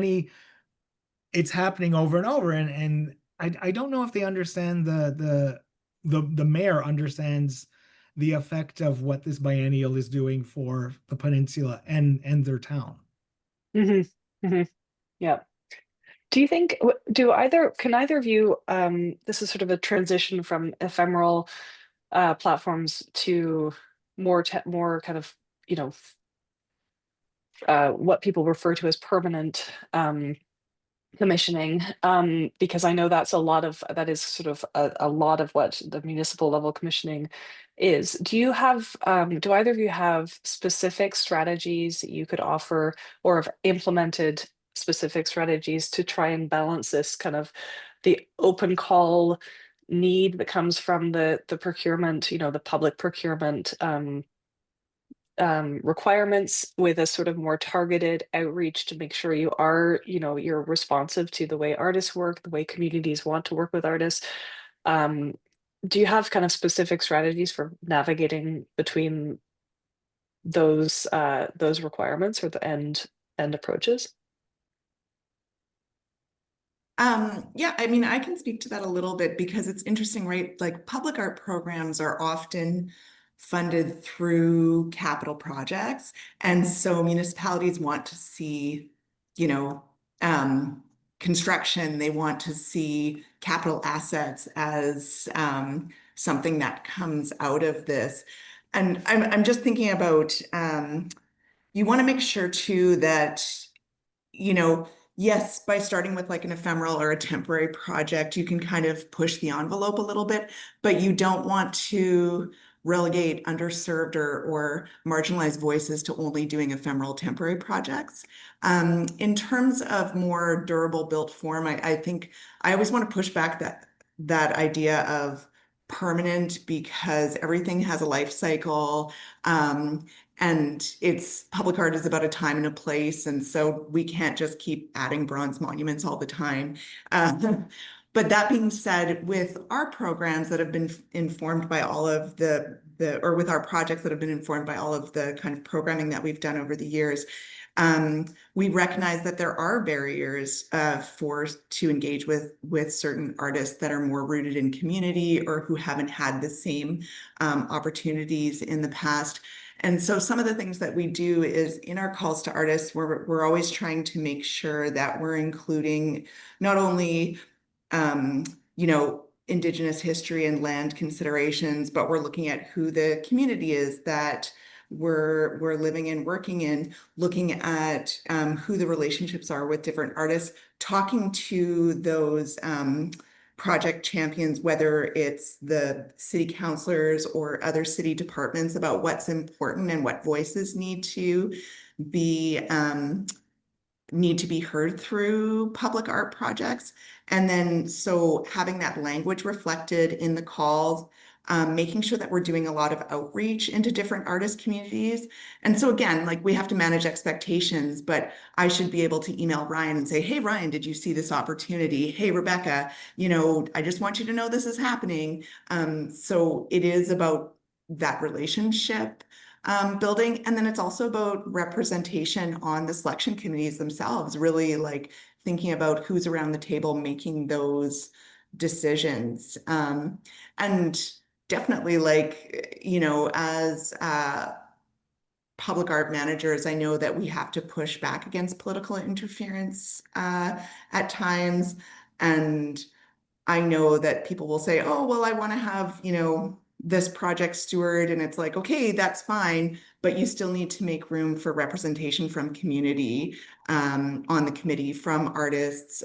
it's happening over and over, and I don't know if they understand the mayor understands the effect of what this biennial is doing for the peninsula and their town. Yeah. Do you think, can either of you, this is sort of a transition from ephemeral platforms to more kind of, what people refer to as permanent commissioning, because I know that is sort of a lot of what the municipal level commissioning is. Do either of you have specific strategies that you could offer, or have implemented specific strategies to try and balance this kind of the open call need that comes from the procurement, the public procurement requirements, with a sort of more targeted outreach to make sure you're responsive to the way artists work, the way communities want to work with artists? Do you have kind of specific strategies for navigating between those requirements, or the end approaches? Yeah, I mean, I can speak to that a little bit, because it's interesting, right? Like, public art programs are often funded through capital projects. And so municipalities want to see, construction, they want to see capital assets as something that comes out of this. And I'm just thinking about, you want to make sure too that, yes, by starting with like an ephemeral or a temporary project, you can kind of push the envelope a little bit, but you don't want to relegate underserved or marginalized voices to only doing ephemeral temporary projects. In terms of more durable built form, I think I always want to push back that idea of permanent, because everything has a life cycle. And public art is about a time and a place. And so we can't just keep adding bronze monuments all the time. But that being said, with our programs that have been informed by all of or with our projects that have been informed by all of the kind of programming that we've done over the years, we recognize that there are barriers to engage with certain artists that are more rooted in community, or who haven't had the same opportunities in the past. And so some of the things that we do is, in our calls to artists, we're always trying to make sure that we're including not only Indigenous history and land considerations, but we're looking at who the community is that we're living in, working in, looking at who the relationships are with different artists, talking to those project champions, whether it's the city councilors or other city departments, about what's important and what voices need to be heard through public art projects. And then, so having that language reflected in the calls, making sure that we're doing a lot of outreach into different artist communities. And so again, like, we have to manage expectations, but I should be able to email Ryan and say, hey, Ryan, did you see this opportunity? Hey, Rebecca, I just want you to know this is happening. So it is about that relationship building. And then it's also about representation on the selection committees themselves, really like thinking about who's around the table making those decisions. And definitely, like, as public art managers, I know that we have to push back against political interference at times. And I know that people will say, oh, well, I want to have, this project steward, and it's like, okay, that's fine, but you still need to make room for representation from community on the committee, from artists,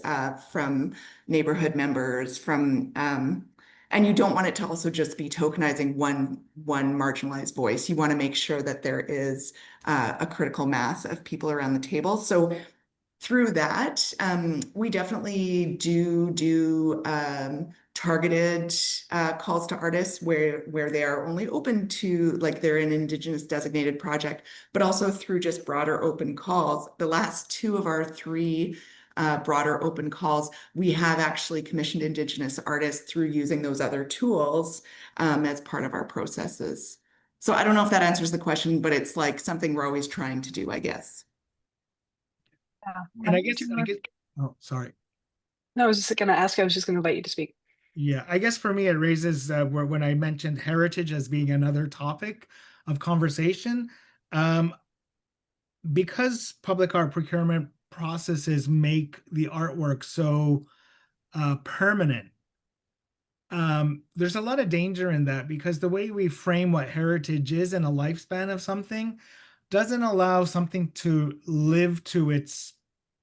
from neighborhood members, and you don't want it to also just be tokenizing one marginalized voice. You want to make sure that there is a critical mass of people around the table. So through that, we definitely do targeted calls to artists where they are only open to, like, they're an Indigenous designated project, but also through just broader open calls. The last 2 of our 3 broader open calls, we have actually commissioned Indigenous artists through using those other tools as part of our processes. So I don't know if that answers the question, but it's like something we're always trying to do, I guess. And I guess, oh, sorry. No, I was just going to ask, I was just going to invite you to speak. Yeah, I guess for me, it raises when I mentioned heritage as being another topic of conversation. because public art procurement processes make the artwork so permanent, there's a lot of danger in that, because the way we frame what heritage is and a lifespan of something doesn't allow something to live to its,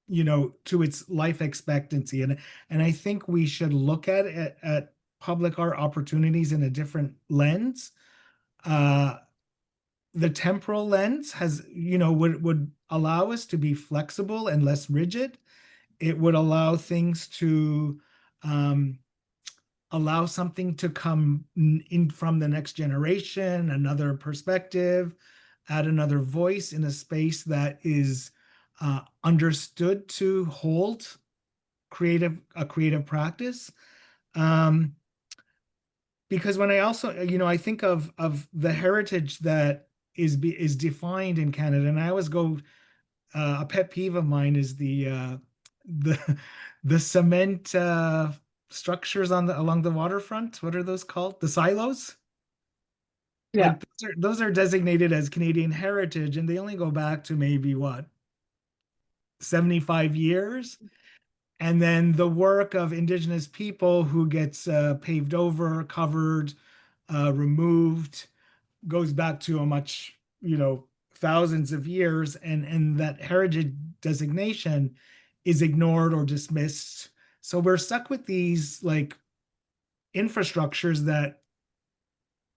to its life expectancy. And I think we should look at public art opportunities in a different lens. The temporal lens has, would allow us to be flexible and less rigid. It would allow things to allow something to come in from the next generation, another perspective, add another voice in a space that is understood to hold a creative practice. Because when I also, I think of the heritage that is defined in Canada, and I always go, a pet peeve of mine is the the cement structures along the waterfront. What are those called? The silos? Yeah. Like those are designated as Canadian heritage, and they only go back to maybe what, 75 years. And then the work of Indigenous people who gets paved over, covered, removed, goes back to a much, thousands of years, and that heritage designation is ignored or dismissed. So we're stuck with these like infrastructures that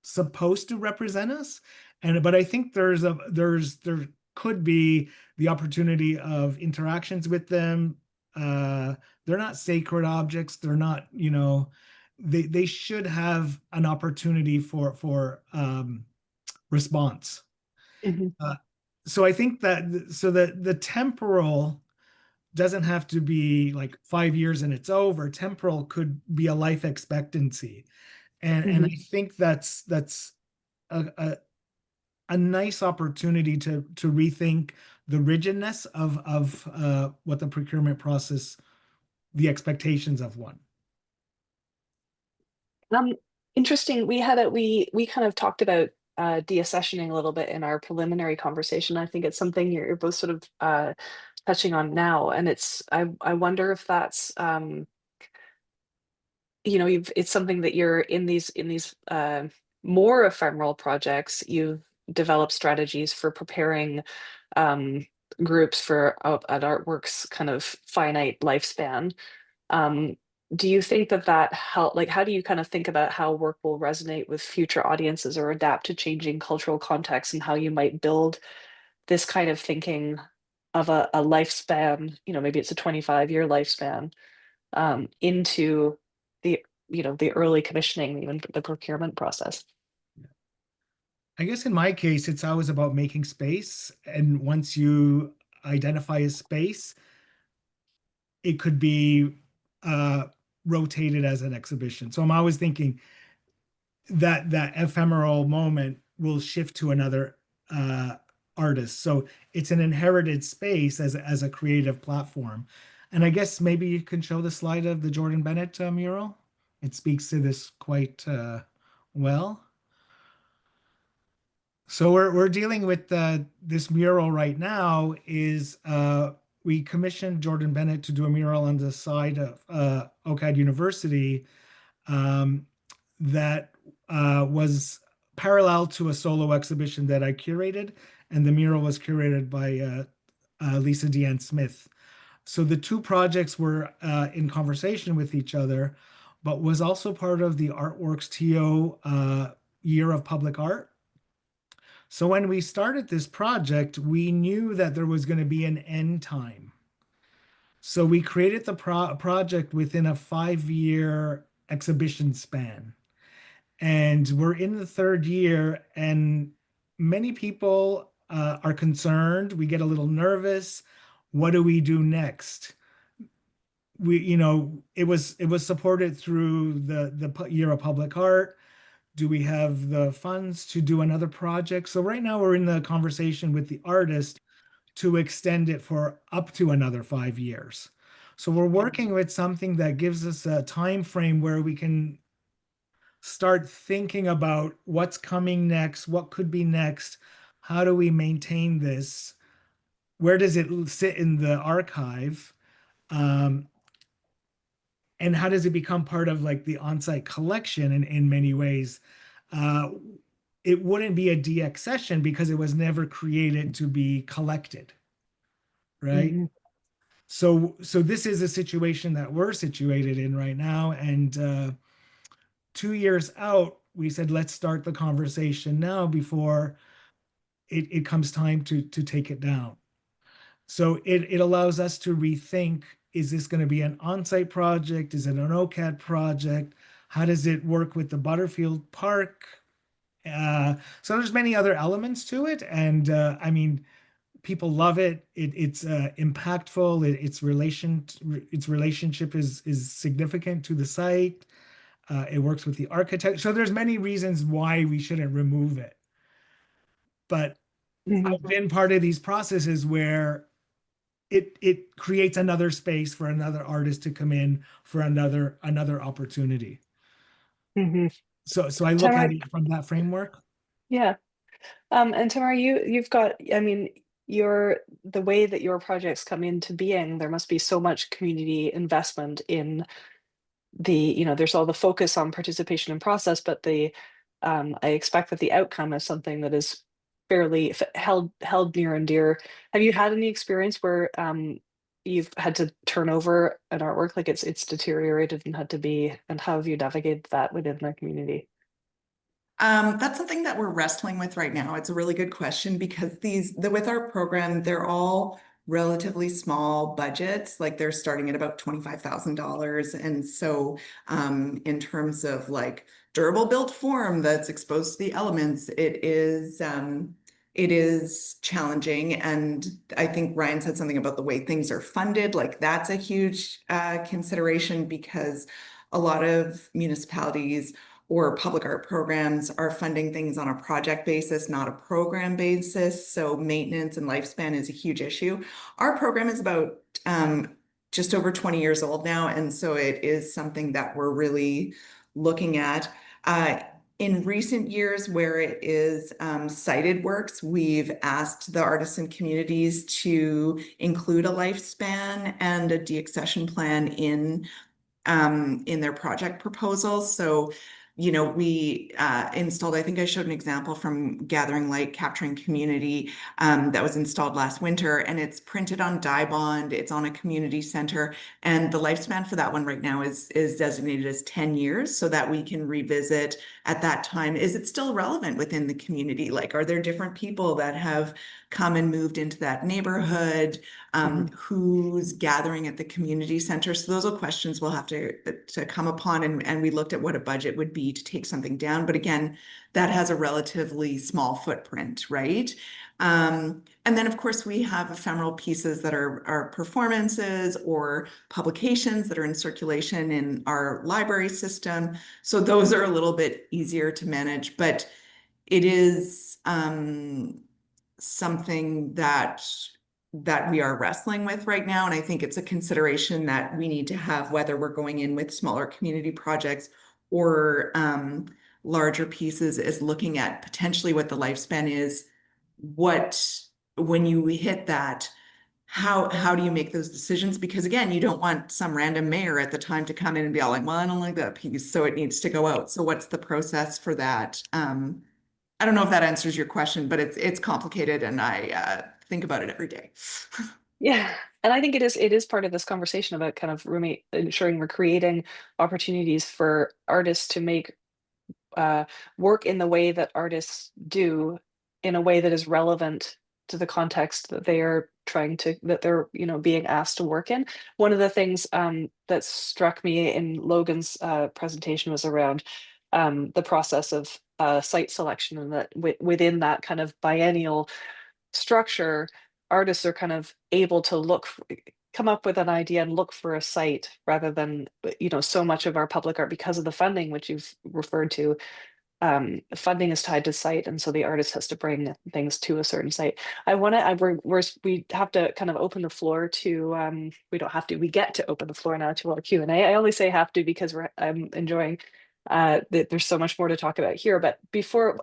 supposed to represent us. But I think there could be the opportunity of interactions with them. They're not sacred objects. They're not, they should have an opportunity for response. Mhm. So I think that the temporal doesn't have to be like 5 years and it's over. Temporal could be a life expectancy. And I think that's a nice opportunity to rethink the rigidness of what the procurement process, the expectations of one. Interesting. We kind of talked about deaccessioning a little bit in our preliminary conversation. I think it's something you're both sort of touching on now, and I wonder if that's it's something that you're in these more ephemeral projects. You've developed strategies for preparing groups for an artwork's kind of finite lifespan. Do you think that help, like, how do you kind of think about how work will resonate with future audiences or adapt to changing cultural contexts, and how you might build this kind of thinking of a lifespan, maybe it's a 25-year lifespan, into the, the early commissioning, even the procurement process? I guess in my case, it's always about making space. And once you identify a space, it could be rotated as an exhibition. So I'm always thinking that ephemeral moment will shift to another artist. So it's an inherited space as a creative platform. And I guess maybe you can show the slide of the Jordan Bennett mural. It speaks to this quite well. So we're dealing with this mural right now. We commissioned Jordan Bennett to do a mural on the side of OCAD University that was parallel to a solo exhibition that I curated, and the mural was curated by Lisa Deanne Smith. So the two projects were in conversation with each other, but was also part of the Artworks TO Year of Public Art. So when we started this project, we knew that there was going to be an end time. So we created the project within a 5-year exhibition span. And we're in the 3rd year, and many people are concerned. We get a little nervous. What do we do next? It was supported through the Year of Public Art. Do we have the funds to do another project? So right now we're in the conversation with the artist to extend it for up to another 5 years. So we're working with something that gives us a time frame where we can start thinking about what's coming next, what could be next, how do we maintain this, where does it sit in the archive? And how does it become part of like the on-site collection in many ways? It wouldn't be a DX session because it was never created to be collected, right? Mm-hmm. So this is a situation that we're situated in right now, and 2 years out, we said let's start the conversation now before it comes time to take it down. So it allows us to rethink, is this going to be an on-site project? Is it an OCAD project? How does it work with the Butterfield Park? So there's many other elements to it. And I mean, people love it. It's impactful. Its relationship is significant to the site. It works with the architect. So there's many reasons why we shouldn't remove it. But I've been part of these processes where it creates another space for another artist to come in for another opportunity. Mm-hmm. So I look at it from that framework. Yeah. And Tamara, you've got, I mean, the way that your projects come into being, there must be so much community investment in there's all the focus on participation and process, but I expect that the outcome is something that is fairly held near and dear. Have you had any experience where you've had to turn over an artwork, like it's deteriorated and had to be, and how have you navigated that within the community? That's something that we're wrestling with right now. It's a really good question because with our program, they're all relatively small budgets. Like they're starting at about $25,000. And so in terms of like durable built form that's exposed to the elements, it is challenging. And I think Ryan said something about the way things are funded. Like that's a huge consideration because a lot of municipalities or public art programs are funding things on a project basis, not a program basis. So maintenance and lifespan is a huge issue. Our program is about just over 20 years old now. And so it is something that we're really looking at. In recent years, where it is cited works, we've asked the artisan communities to include a lifespan and a de-accession plan in their project proposals. So, we installed, I think I showed an example from Gathering Light, Capturing Community that was installed last winter, and it's printed on die bond. It's on a community center, and the lifespan for that one right now is designated as 10 years so that we can revisit at that time. Is it still relevant within the community? Like, are there different people that have come and moved into that neighborhood? Who's gathering at the community center? So those are questions we'll have to come upon. And we looked at what a budget would be to take something down. But again, that has a relatively small footprint, right? And then, of course, we have ephemeral pieces that are performances or publications that are in circulation in our library system. So those are a little bit easier to manage, but it is something that we are wrestling with right now. And I think it's a consideration that we need to have, whether we're going in with smaller community projects or larger pieces, is looking at potentially what the lifespan is. When you hit that, how do you make those decisions? Because again, you don't want some random mayor at the time to come in and be all like, well, I don't like that piece, so it needs to go out. So what's the process for that? I don't know if that answers your question, but it's complicated, and I think about it every day. Yeah, and I think it is part of this conversation about kind of ensuring we're creating opportunities for artists to make work in the way that artists do, in a way that is relevant to the context that they're being asked to work in. One of the things that struck me in Logan's presentation was around the process of site selection, and that within that kind of biennial structure, artists are kind of able to come up with an idea and look for a site, rather than so much of our public art, because of the funding which you've referred to, funding is tied to site, and so the artist has to bring things to a certain site. We have to kind of open the floor to we don't have to, we get to open the floor now to our Q&A. I only say have to because I'm enjoying there's so much more to talk about here. But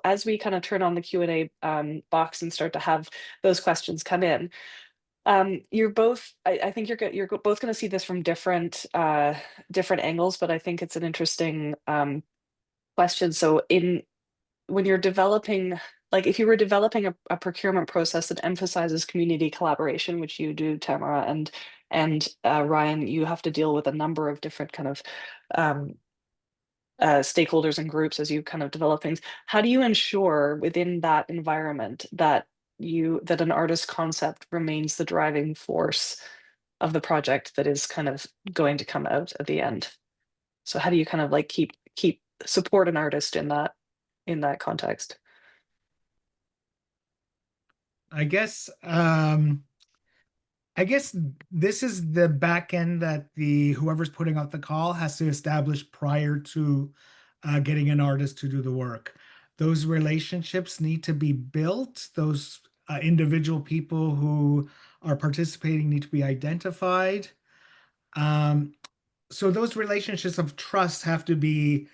as we kind of turn on the Q&A box and start to have those questions come in, You're both, I think you're both going to see this from different angles, but I think it's an interesting question. So when you're developing, like if you were developing a procurement process that emphasizes community collaboration, which you do, Tamara, and Ryan, you have to deal with a number of different kind of stakeholders and groups as you kind of develop things. How do you ensure within that environment that an artist concept remains the driving force of the project that is kind of going to come out at the end? So how do you kind of like keep support an artist in that context? I guess this is the back end that whoever's putting out the call has to establish prior to getting an artist to do the work. Those relationships need to be built. Those individual people who are participating need to be identified. So those relationships of trust have to be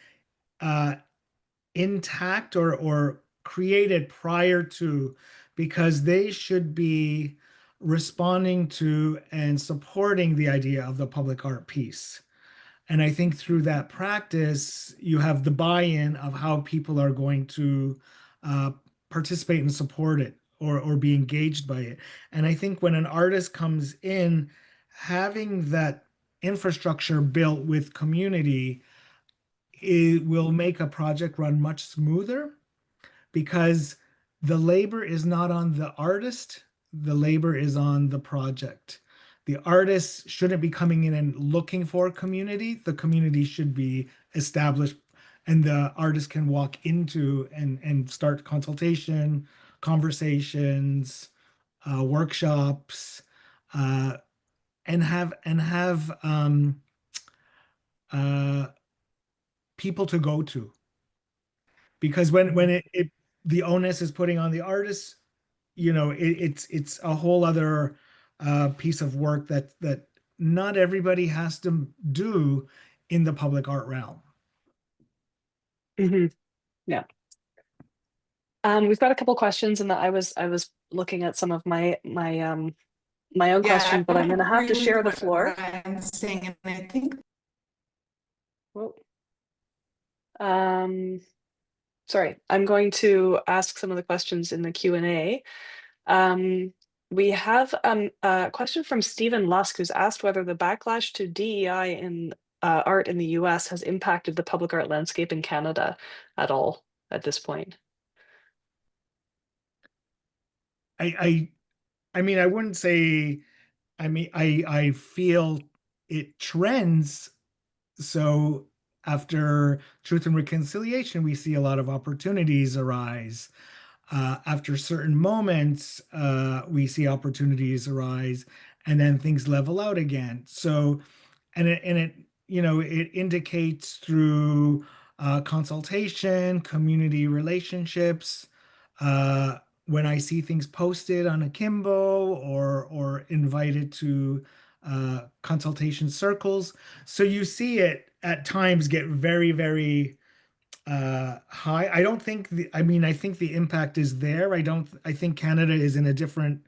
intact or created prior to, because they should be responding to and supporting the idea of the public art piece. And I think through that practice, you have the buy-in of how people are going to participate and support it or be engaged by it. And I think when an artist comes in, having that infrastructure built with community, it will make a project run much smoother, because the labor is not on the artist, the labor is on the project. The artist shouldn't be coming in and looking for community. The community should be established, and the artist can walk into and start consultation, conversations, workshops, and have uh, people to go to. Because when the onus is putting on the artist, it's a whole other piece of work that not everybody has to do in the public art realm. Mm-hmm. Yeah. We've got a couple questions, and I was looking at some of my own questions, but I'm going to have to share the floor. I'm saying, and I think. Whoa. Sorry, I'm going to ask some of the questions in the Q&A. We have a question from Stephen Lusk, who's asked whether the backlash to DEI in art in the US has impacted the public art landscape in Canada at all at this point. I mean, I wouldn't say, I feel it trends. So after Truth and Reconciliation, we see a lot of opportunities arise. After certain moments, we see opportunities arise, and then things level out again. So, and it it indicates through consultation, community relationships. When I see things posted on Akimbo or invited to consultation circles, so you see it at times get very, very high. I don't think I think the impact is there. I think Canada is in a different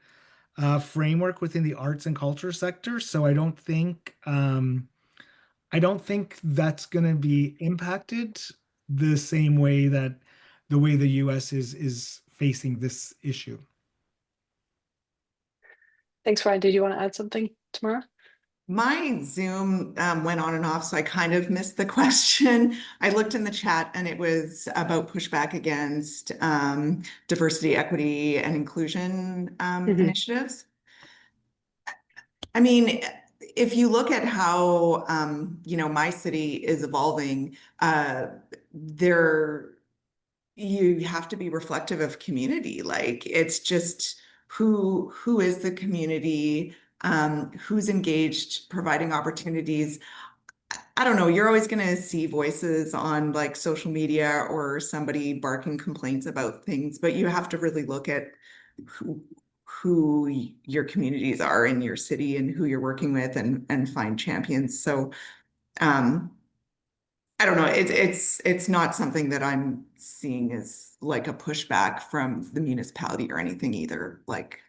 framework within the arts and culture sector. So I don't think that's going to be impacted the same way that the way the US is facing this issue. Thanks, Ryan. Did you want to add something, Tamara? My Zoom went on and off, so I kind of missed the question. I looked in the chat and it was about pushback against diversity, equity, and inclusion initiatives. I mean, if you look at how my city is evolving, you have to be reflective of community. Like, it's just who is the community, who's engaged, providing opportunities. I don't know, you're always going to see voices on like social media or somebody barking complaints about things, but you have to really look at who your communities are in your city and who you're working with and find champions. So I don't know, it's not something that I'm seeing as like a pushback from the municipality or anything either. Like,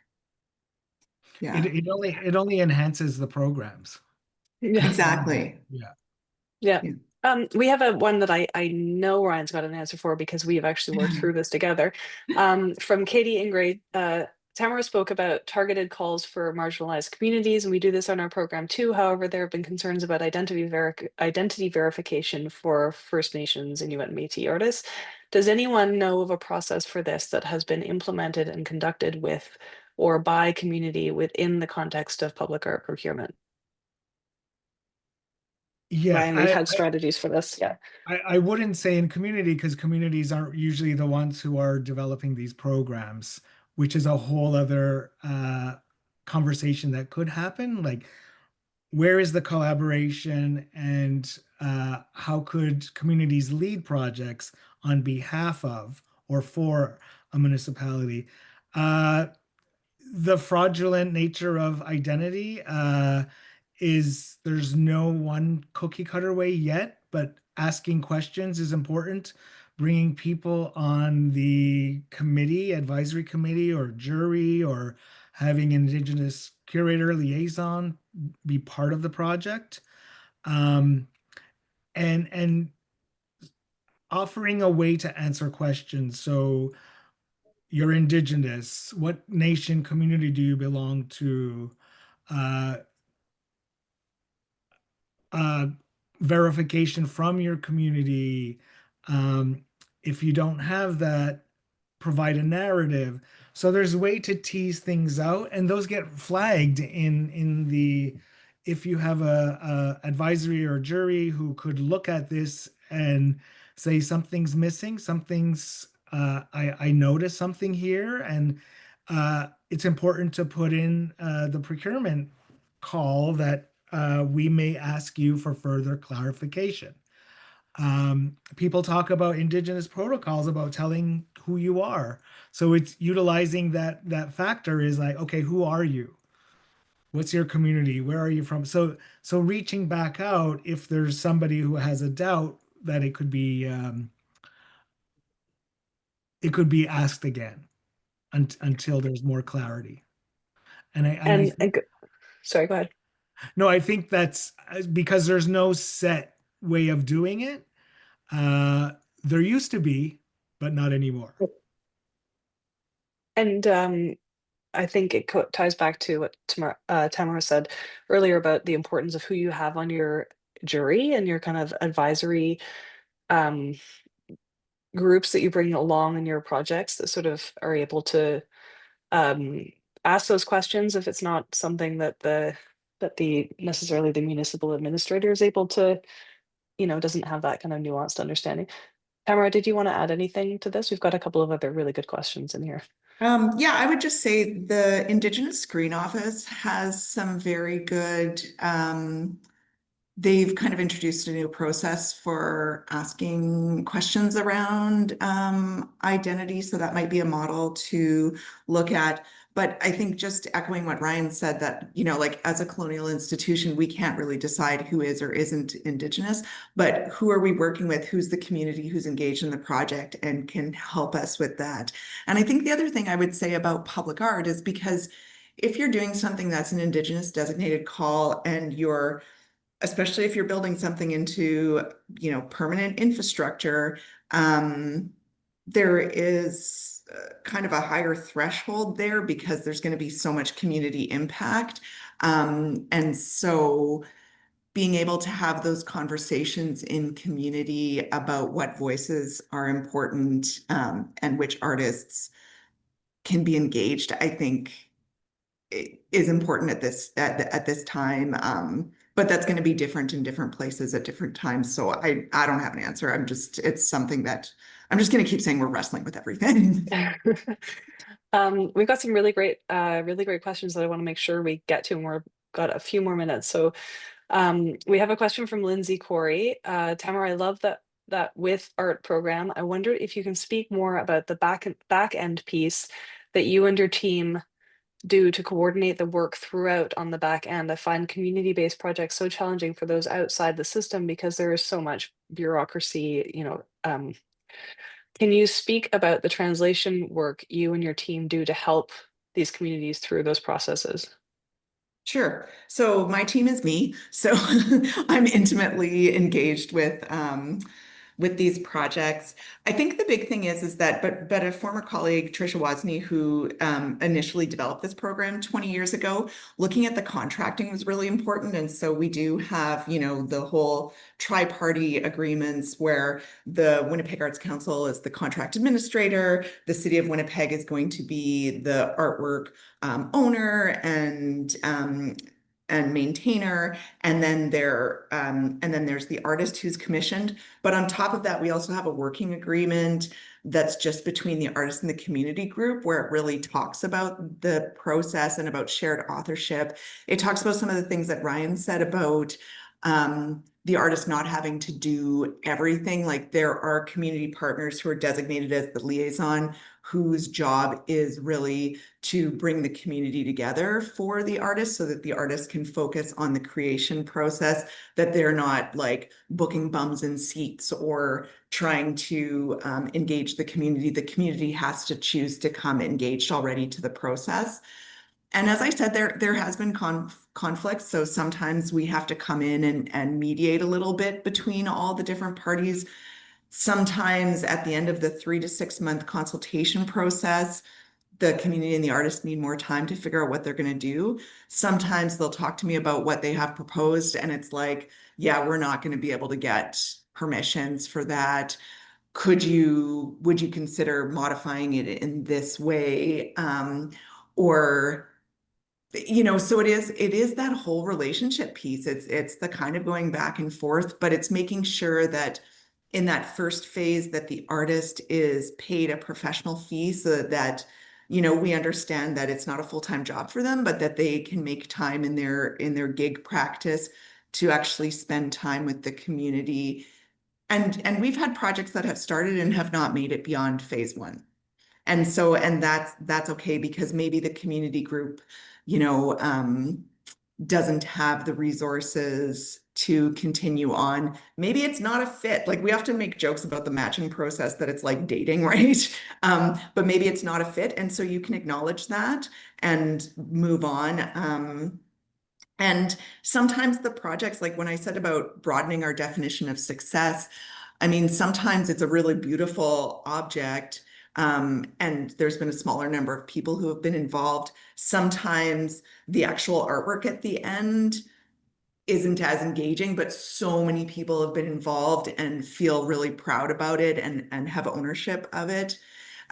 Yeah, it only enhances the programs. Yeah. exactly. Yeah. Yeah. Yeah. We have one that I know Ryan's got an answer for because we've actually worked through this together. From Katie Ingray, Tamara spoke about targeted calls for marginalized communities, and we do this on our program too. However, there have been concerns about identity verification for First Nations, Inuit, and Métis artists. Does anyone know of a process for this that has been implemented and conducted with or by community within the context of public art procurement? Yeah, Ryan, we've had strategies for this. Yeah. I wouldn't say in community, because communities aren't usually the ones who are developing these programs, which is a whole other conversation that could happen. Like, where is the collaboration, and how could communities lead projects on behalf of or for a municipality? The fraudulent nature of identity is there's no one cookie cutter way yet, but asking questions is important. Bringing people on the committee, advisory committee, or jury, or having Indigenous curator liaison be part of the project, um, and offering a way to answer questions. So you're Indigenous. What nation community do you belong to? Uh, uh, Verification from your community. If you don't have that, provide a narrative. So there's a way to tease things out, and those get flagged in the if you have a advisory or jury who could look at this and say something's missing, something's I noticed something here, and it's important to put in the procurement call that we may ask you for further clarification. People talk about Indigenous protocols about telling who you are. So it's utilizing that factor is like, okay, who are you? What's your community? Where are you from? So reaching back out if there's somebody who has a doubt that it could be asked again until there's more clarity. Sorry, go ahead. No, I think that's because there's no set way of doing it. Uh, there used to be, but not anymore. And I think it ties back to what Tamara said earlier about the importance of who you have on your jury and your kind of advisory um, groups that you bring along in your projects that sort of are able to um, ask those questions if it's not something that the necessarily the municipal administrator is able to, doesn't have that kind of nuanced understanding. Tamara, did you want to add anything to this? We've got a couple of other really good questions in here. Yeah, I would just say the Indigenous Screen Office has some very good, they've kind of introduced a new process for asking questions around identity. So that might be a model to look at. But I think just echoing what Ryan said, that, like as a colonial institution, we can't really decide who is or isn't Indigenous, but who are we working with? Who's the community who's engaged in the project and can help us with that? And I think the other thing I would say about public art is because if you're doing something that's an Indigenous designated call and you're especially if you're building something into, permanent infrastructure, there is kind of a higher threshold there because there's going to be so much community impact. And so being able to have those conversations in community about what voices are important and which artists can be engaged, I think is important at this time. But that's going to be different in different places at different times. So I don't have an answer. It's something that I'm just going to keep saying we're wrestling with everything. We've got some really great questions that I want to make sure we get to, and we've got a few more minutes. So we have a question from Lindsay Corey. Tamara, I love that with art program. I wonder if you can speak more about the back end piece that you and your team do to coordinate the work throughout on the back end. I find community-based projects so challenging for those outside the system because there is so much bureaucracy, can you speak about the translation work you and your team do to help these communities through those processes? Sure. So my team is me. So I'm intimately engaged with these projects. I think the big thing is that, but a former colleague, Tricia Wozni, who initially developed this program 20 years ago, looking at the contracting was really important. And so we do have, you know, the whole tri-party agreements where the Winnipeg Arts Council is the contract administrator, the City of Winnipeg is going to be the artwork owner and maintainer, and then there's the artist who's commissioned. But on top of that, we also have a working agreement that's just between the artist and the community group, where it really talks about the process and about shared authorship. It talks about some of the things that Ryan said about the artist not having to do everything. Like, there are community partners who are designated as the liaison, whose job is really to bring the community together for the artist so that the artist can focus on the creation process, that they're not like booking bums in seats or trying to engage the community. The community has to choose to come engaged already to the process. And as I said, there has been conflicts. So sometimes we have to come in and mediate a little bit between all the different parties. Sometimes at the end of the 3 to 6 month consultation process, the community and the artists need more time to figure out what they're going to do. Sometimes they'll talk to me about what they have proposed, and it's like, yeah, we're not going to be able to get permissions for that. Would you consider modifying it in this way? Or, you know, so it is that whole relationship piece. It's the kind of going back and forth, but it's making sure that in that first phase that the artist is paid a professional fee, so that, you know, we understand that it's not a full-time job for them, but that they can make time in their gig practice to actually spend time with the community. And we've had projects that have started and have not made it beyond phase 1. And so, and that's okay, because maybe the community group, you know, doesn't have the resources to continue on. Maybe it's not a fit. Like, we often make jokes about the matching process, that it's like dating, right? But maybe it's not a fit. And so you can acknowledge that and move on. And sometimes the projects, like when I said about broadening our definition of success, I mean, sometimes it's a really beautiful object, and there's been a smaller number of people who have been involved. Sometimes the actual artwork at the end isn't as engaging, but so many people have been involved and feel really proud about it and have ownership of it.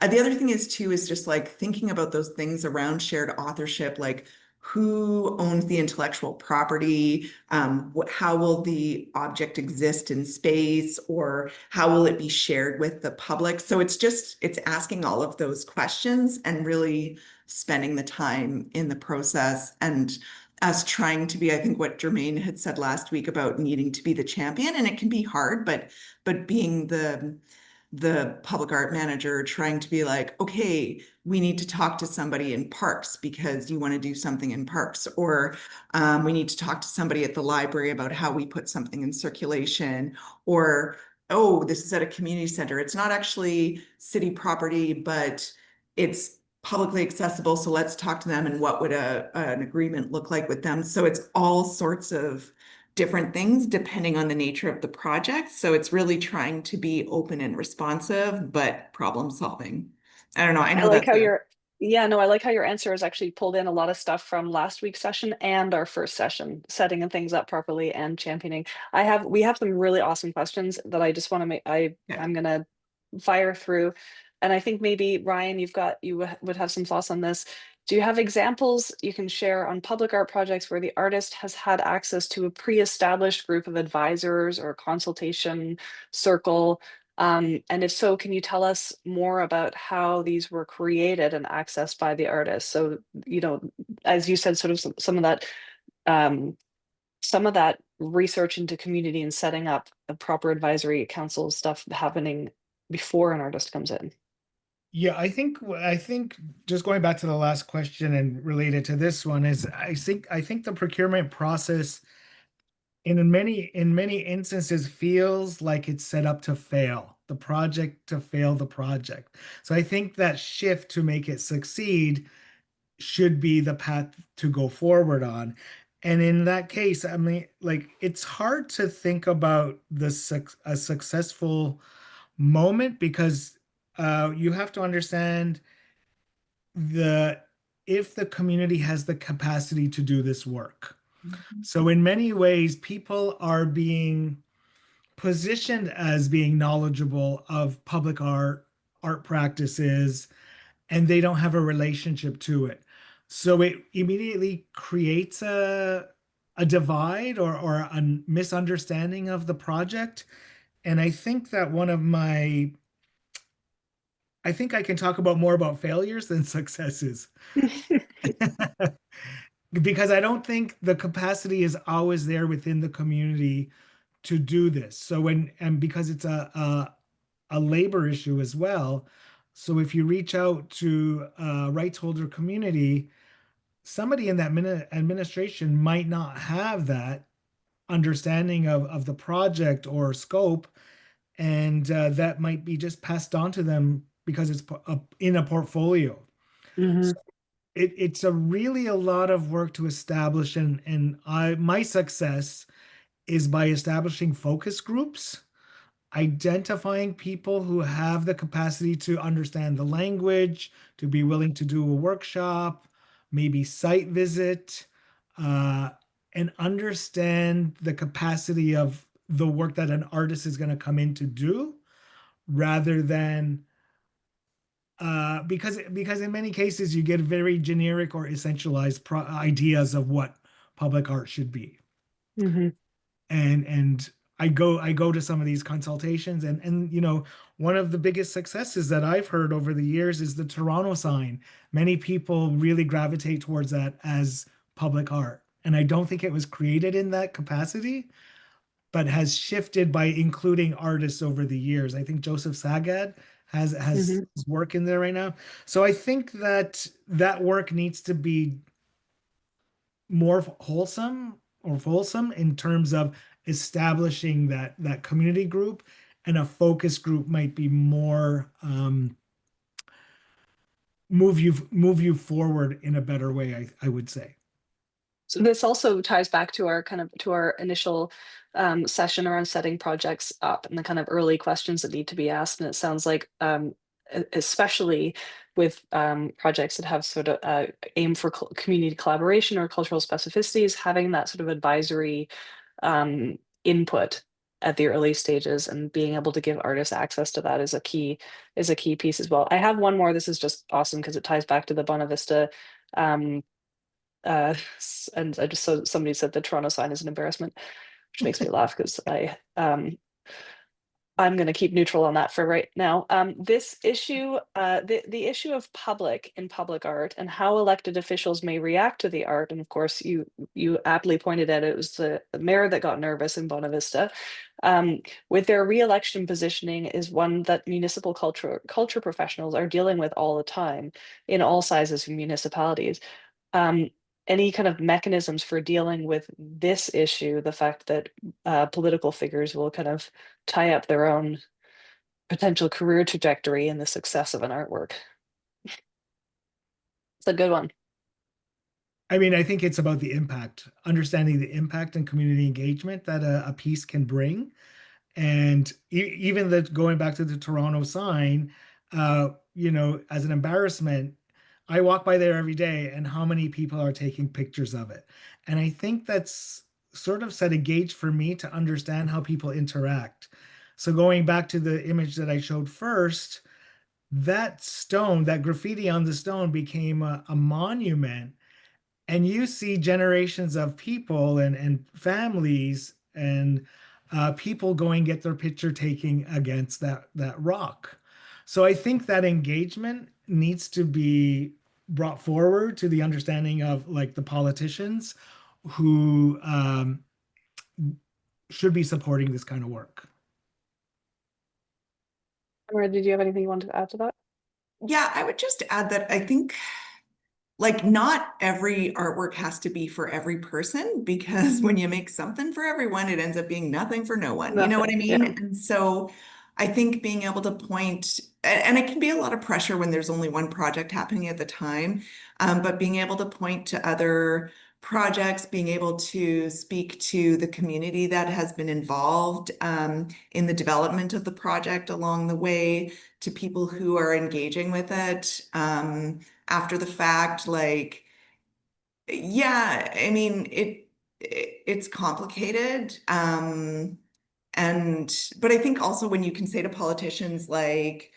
The other thing is just like thinking about those things around shared authorship, like who owns the intellectual property, how will the object exist in space, or how will it be shared with the public? So it's asking all of those questions and really spending the time in the process, and us trying to be, I think what Jermaine had said last week about needing to be the champion, and it can be hard, but being the public art manager, trying to be like, okay, we need to talk to somebody in parks because you want to do something in parks, or we need to talk to somebody at the library about how we put something in circulation, or, oh, this is at a community center. It's not actually city property, but it's publicly accessible. So let's talk to them, and what would an agreement look like with them? So it's all sorts of different things depending on the nature of the project. So it's really trying to be open and responsive, but problem solving. I don't know. I know like that's how I like how your answer has actually pulled in a lot of stuff from last week's session and our first session, setting things up properly and championing. We have some really awesome questions that I just want to make. I'm gonna fire through, and I think maybe Ryan, you would have some thoughts on this. Do you have examples you can share on public art projects where the artist has had access to a pre-established group of advisors or consultation circle? And if so, can you tell us more about how these were created and accessed by the artist? So, you know, as you said, sort of some of that research into community and setting up a proper advisory council stuff happening before an artist comes in. Yeah, I think just going back to the last question and related to this one is I think the procurement process in many instances feels like it's set up to fail the project. So I think that shift to make it succeed should be the path to go forward on. And in that case, I mean, like, it's hard to think about a successful moment, because you have to understand the if the community has the capacity to do this work. So in many ways, people are being positioned as being knowledgeable of public art practices, and they don't have a relationship to it. So it immediately creates a divide, or a misunderstanding of the project. And I think that I think I can talk about more about failures than successes. Because I don't think the capacity is always there within the community to do this. So and because it's a labor issue as well. So if you reach out to a rights holder community, somebody in that administration might not have that understanding of the project or scope, and that might be just passed on to them because it's in a portfolio. Mhm. So it's a lot of work to establish, and my success is by establishing focus groups, identifying people who have the capacity to understand the language, to be willing to do a workshop, maybe site visit, uh, and understand the capacity of the work that an artist is going to come in to do, rather than because in many cases you get very generic or essentialized ideas of what public art should be. Mhm. And I go to some of these consultations, and one of the biggest successes that I've heard over the years is the Toronto sign. Many people really gravitate towards that as public art, and I don't think it was created in that capacity, but has shifted by including artists over the years. I think Joseph Sagad has Mhm. his work in there right now. So I think that work needs to be more wholesome or fulsome in terms of establishing that community group, and a focus group might be more move you forward in a better way, I would say. So this also ties back to our initial session around setting projects up and the kind of early questions that need to be asked. And it sounds like, especially with projects that have sort of aim for community collaboration or cultural specificities, having that sort of advisory input at the early stages and being able to give artists access to that is a key piece as well. I have one more. This is just awesome because it ties back to the Bonavista and I just saw somebody said the Toronto sign is an embarrassment, which makes me laugh because I'm going to keep neutral on that for right now. This issue, the issue of public in public art and how elected officials may react to the art, and of course you aptly pointed out it was the mayor that got nervous in Bonavista, with their re-election positioning, is one that municipal culture professionals are dealing with all the time in all sizes of municipalities. Any kind of mechanisms for dealing with this issue, the fact that political figures will kind of tie up their own potential career trajectory in the success of an artwork? It's a good one. I mean, I think it's about the impact, understanding the impact and community engagement that a piece can bring. And even going back to the Toronto sign, as an embarrassment, I walk by there every day, and how many people are taking pictures of it. And I think that's sort of set a gauge for me to understand how people interact. So going back to the image that I showed first, that stone, that graffiti on the stone became a monument, and you see generations of people and families and people going get their picture taking against that rock. So I think that engagement needs to be brought forward to the understanding of, like, the politicians who should be supporting this kind of work. Amara, did you have anything you wanted to add to that? Yeah, I would just add that I think, like, not every artwork has to be for every person, because when you make something for everyone, it ends up being nothing for no one. You know what I mean? Yeah. And so I think being able to point, and it can be a lot of pressure when there's only one project happening at the time, but being able to point to other projects, being able to speak to the community that has been involved in the development of the project along the way, to people who are engaging with it after the fact, like, yeah, I mean, it's complicated. But I think also when you can say to politicians, like,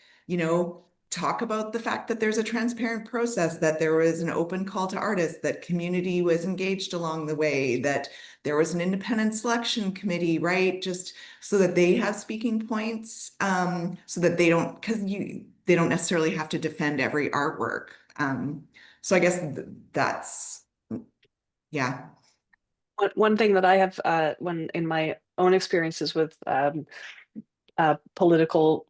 talk about the fact that there's a transparent process, that there was an open call to artists, that community was engaged along the way, that there was an independent selection committee, right? Just so that they have speaking points, so that they don't, because they don't necessarily have to defend every artwork. So I guess that's, yeah. One thing that I have, when in my own experiences with political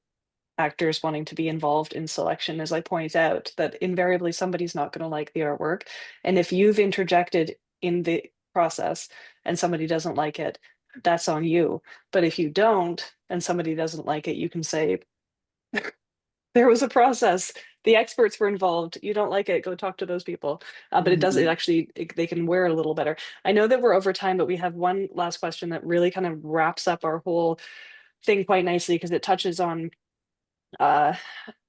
actors wanting to be involved in selection, is I point out that invariably somebody's not going to like the artwork. And if you've interjected in the process and somebody doesn't like it, that's on you. But if you don't, and somebody doesn't like it, you can say, there was a process. The experts were involved. You don't like it, go talk to those people. But it does, they can wear it a little better. I know that we're over time, but we have one last question that really kind of wraps up our whole thing quite nicely, because it touches on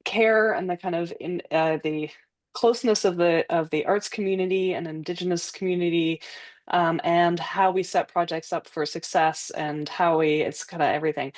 care and the kind of the closeness of the arts community and Indigenous community, and how we set projects up for success, and how it's kind of everything.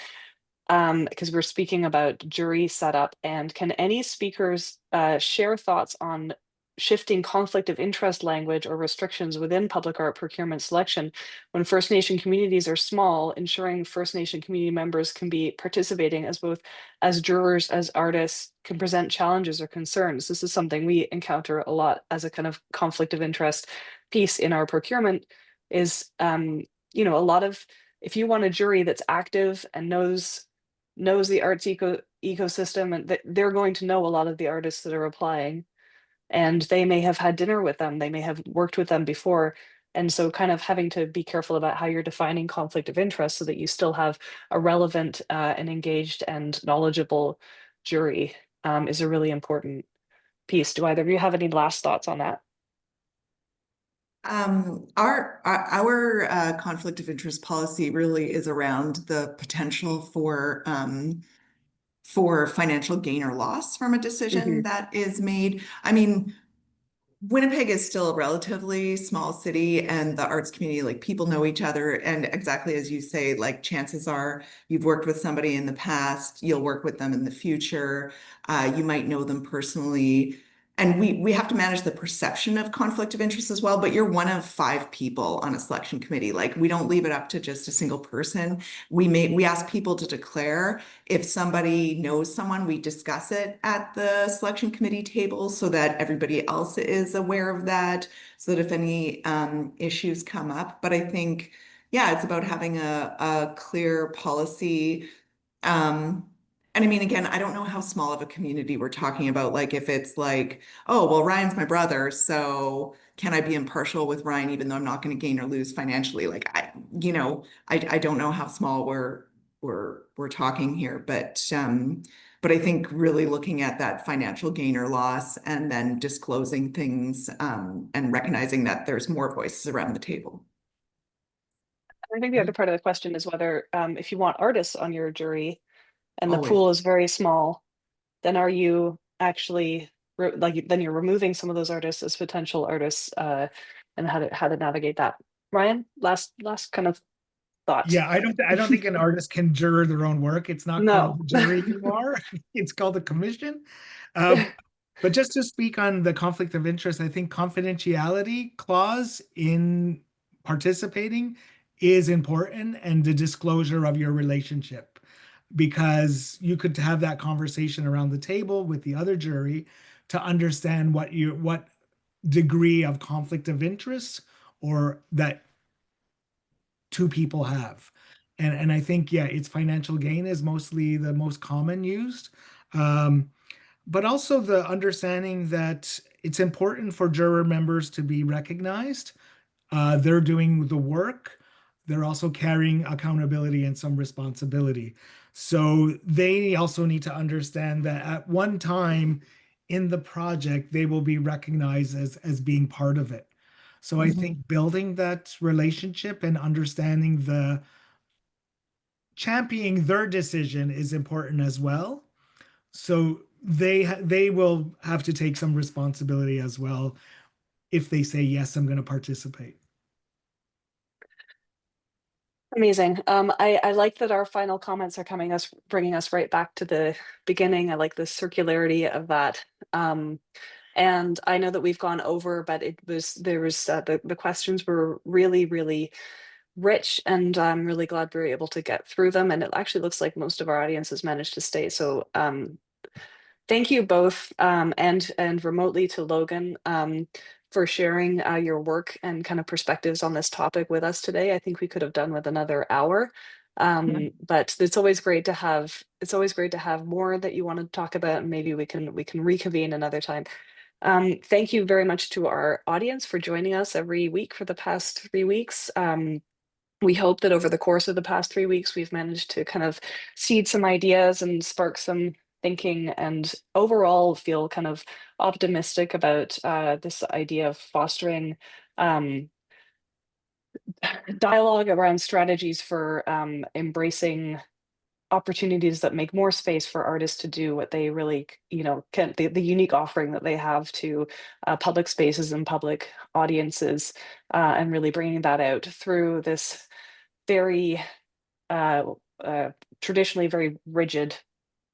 Because we're speaking about jury setup, and can any speakers share thoughts on shifting conflict of interest language or restrictions within public art procurement selection when First Nation communities are small, ensuring First Nation community members can be participating as both as jurors, as artists, can present challenges or concerns? This is something we encounter a lot as a kind of conflict of interest piece in our procurement, is a lot of, if you want a jury that's active and knows the arts ecosystem, and that they're going to know a lot of the artists that are applying, and they may have had dinner with them, they may have worked with them before. And so kind of having to be careful about how you're defining conflict of interest so that you still have a relevant and engaged and knowledgeable jury is a really important piece. Do either of you have any last thoughts on that? Our conflict of interest policy really is around the potential for financial gain or loss from a decision that is made. I mean, Winnipeg is still a relatively small city, and the arts community, like, people know each other. And exactly as you say, like, chances are you've worked with somebody in the past, you'll work with them in the future. You might know them personally. And we have to manage the perception of conflict of interest as well, but you're one of 5 people on a selection committee. Like, we don't leave it up to just a single person. We ask people to declare. If somebody knows someone, we discuss it at the selection committee table so that everybody else is aware of that, so that if any issues come up. But I think, yeah, it's about having a clear policy. And I mean, again, I don't know how small of a community we're talking about. Like, if it's like, oh, well, Ryan's my brother, so can I be impartial with Ryan even though I'm not going to gain or lose financially? Like, I don't know how small we're talking here, but I think really looking at that financial gain or loss, and then disclosing things, and recognizing that there's more voices around the table. I think the other part of the question is whether if you want artists on your jury, and the Always. pool is very small, then are you actually then you're removing some of those artists as potential artists, and how to navigate that? Ryan, last kind of thoughts. Yeah, I don't think an artist can juror their own work. It's not called a jury anymore. It's called a commission. But just to speak on the conflict of interest, I think confidentiality clause in participating is important, and the disclosure of your relationship, because you could have that conversation around the table with the other jury to understand what degree of conflict of interest or that 2 people have. And I think, yeah, it's financial gain is mostly the most common used. But also the understanding that it's important for juror members to be recognized. They're doing the work. They're also carrying accountability and some responsibility. So they also need to understand that at one time in the project, they will be recognized as being part of it. So I think building that relationship and understanding the championing their decision is important as well. So they will have to take some responsibility as well if they say, yes, I'm going to participate. Amazing. I like that our final comments are bringing us right back to the beginning. I like the circularity of that. And I know that we've gone over, but the questions were really, really rich, and I'm really glad we were able to get through them. And it actually looks like most of our audience has managed to stay. So thank you both, and remotely to Logan, for sharing your work and kind of perspectives on this topic with us today. I think we could have done with another hour. But it's always great to have more that you want to talk about, and maybe we can reconvene another time. Thank you very much to our audience for joining us every week for the past 3 weeks. We hope that over the course of the past 3 weeks, we've managed to kind of seed some ideas and spark some thinking, and overall feel kind of optimistic about this idea of fostering dialogue around strategies for embracing opportunities that make more space for artists to do what they really, can, the unique offering that they have to public spaces and public audiences, and really bringing that out through this very traditionally very rigid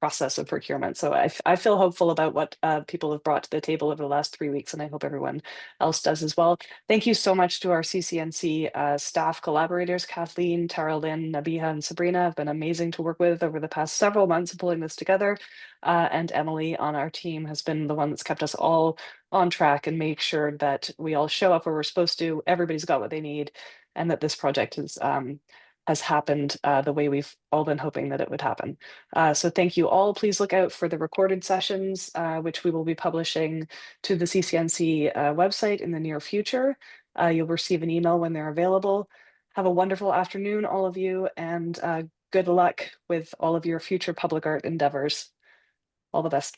process of procurement. So I feel hopeful about what people have brought to the table over the last 3 weeks, and I hope everyone else does as well. Thank you so much to our CCNC staff collaborators. Kathleen, Tara Lynn, Nabiha, and Sabrina have been amazing to work with over the past several months pulling this together. And Emily on our team has been the one that's kept us all on track and make sure that we all show up where we're supposed to, everybody's got what they need, and that this project has happened the way we've all been hoping that it would happen. So thank you all. Please look out for the recorded sessions, which we will be publishing to the CCNC website in the near future. You'll receive an email when they're available. Have a wonderful afternoon, all of you, and good luck with all of your future public art endeavors. All the best.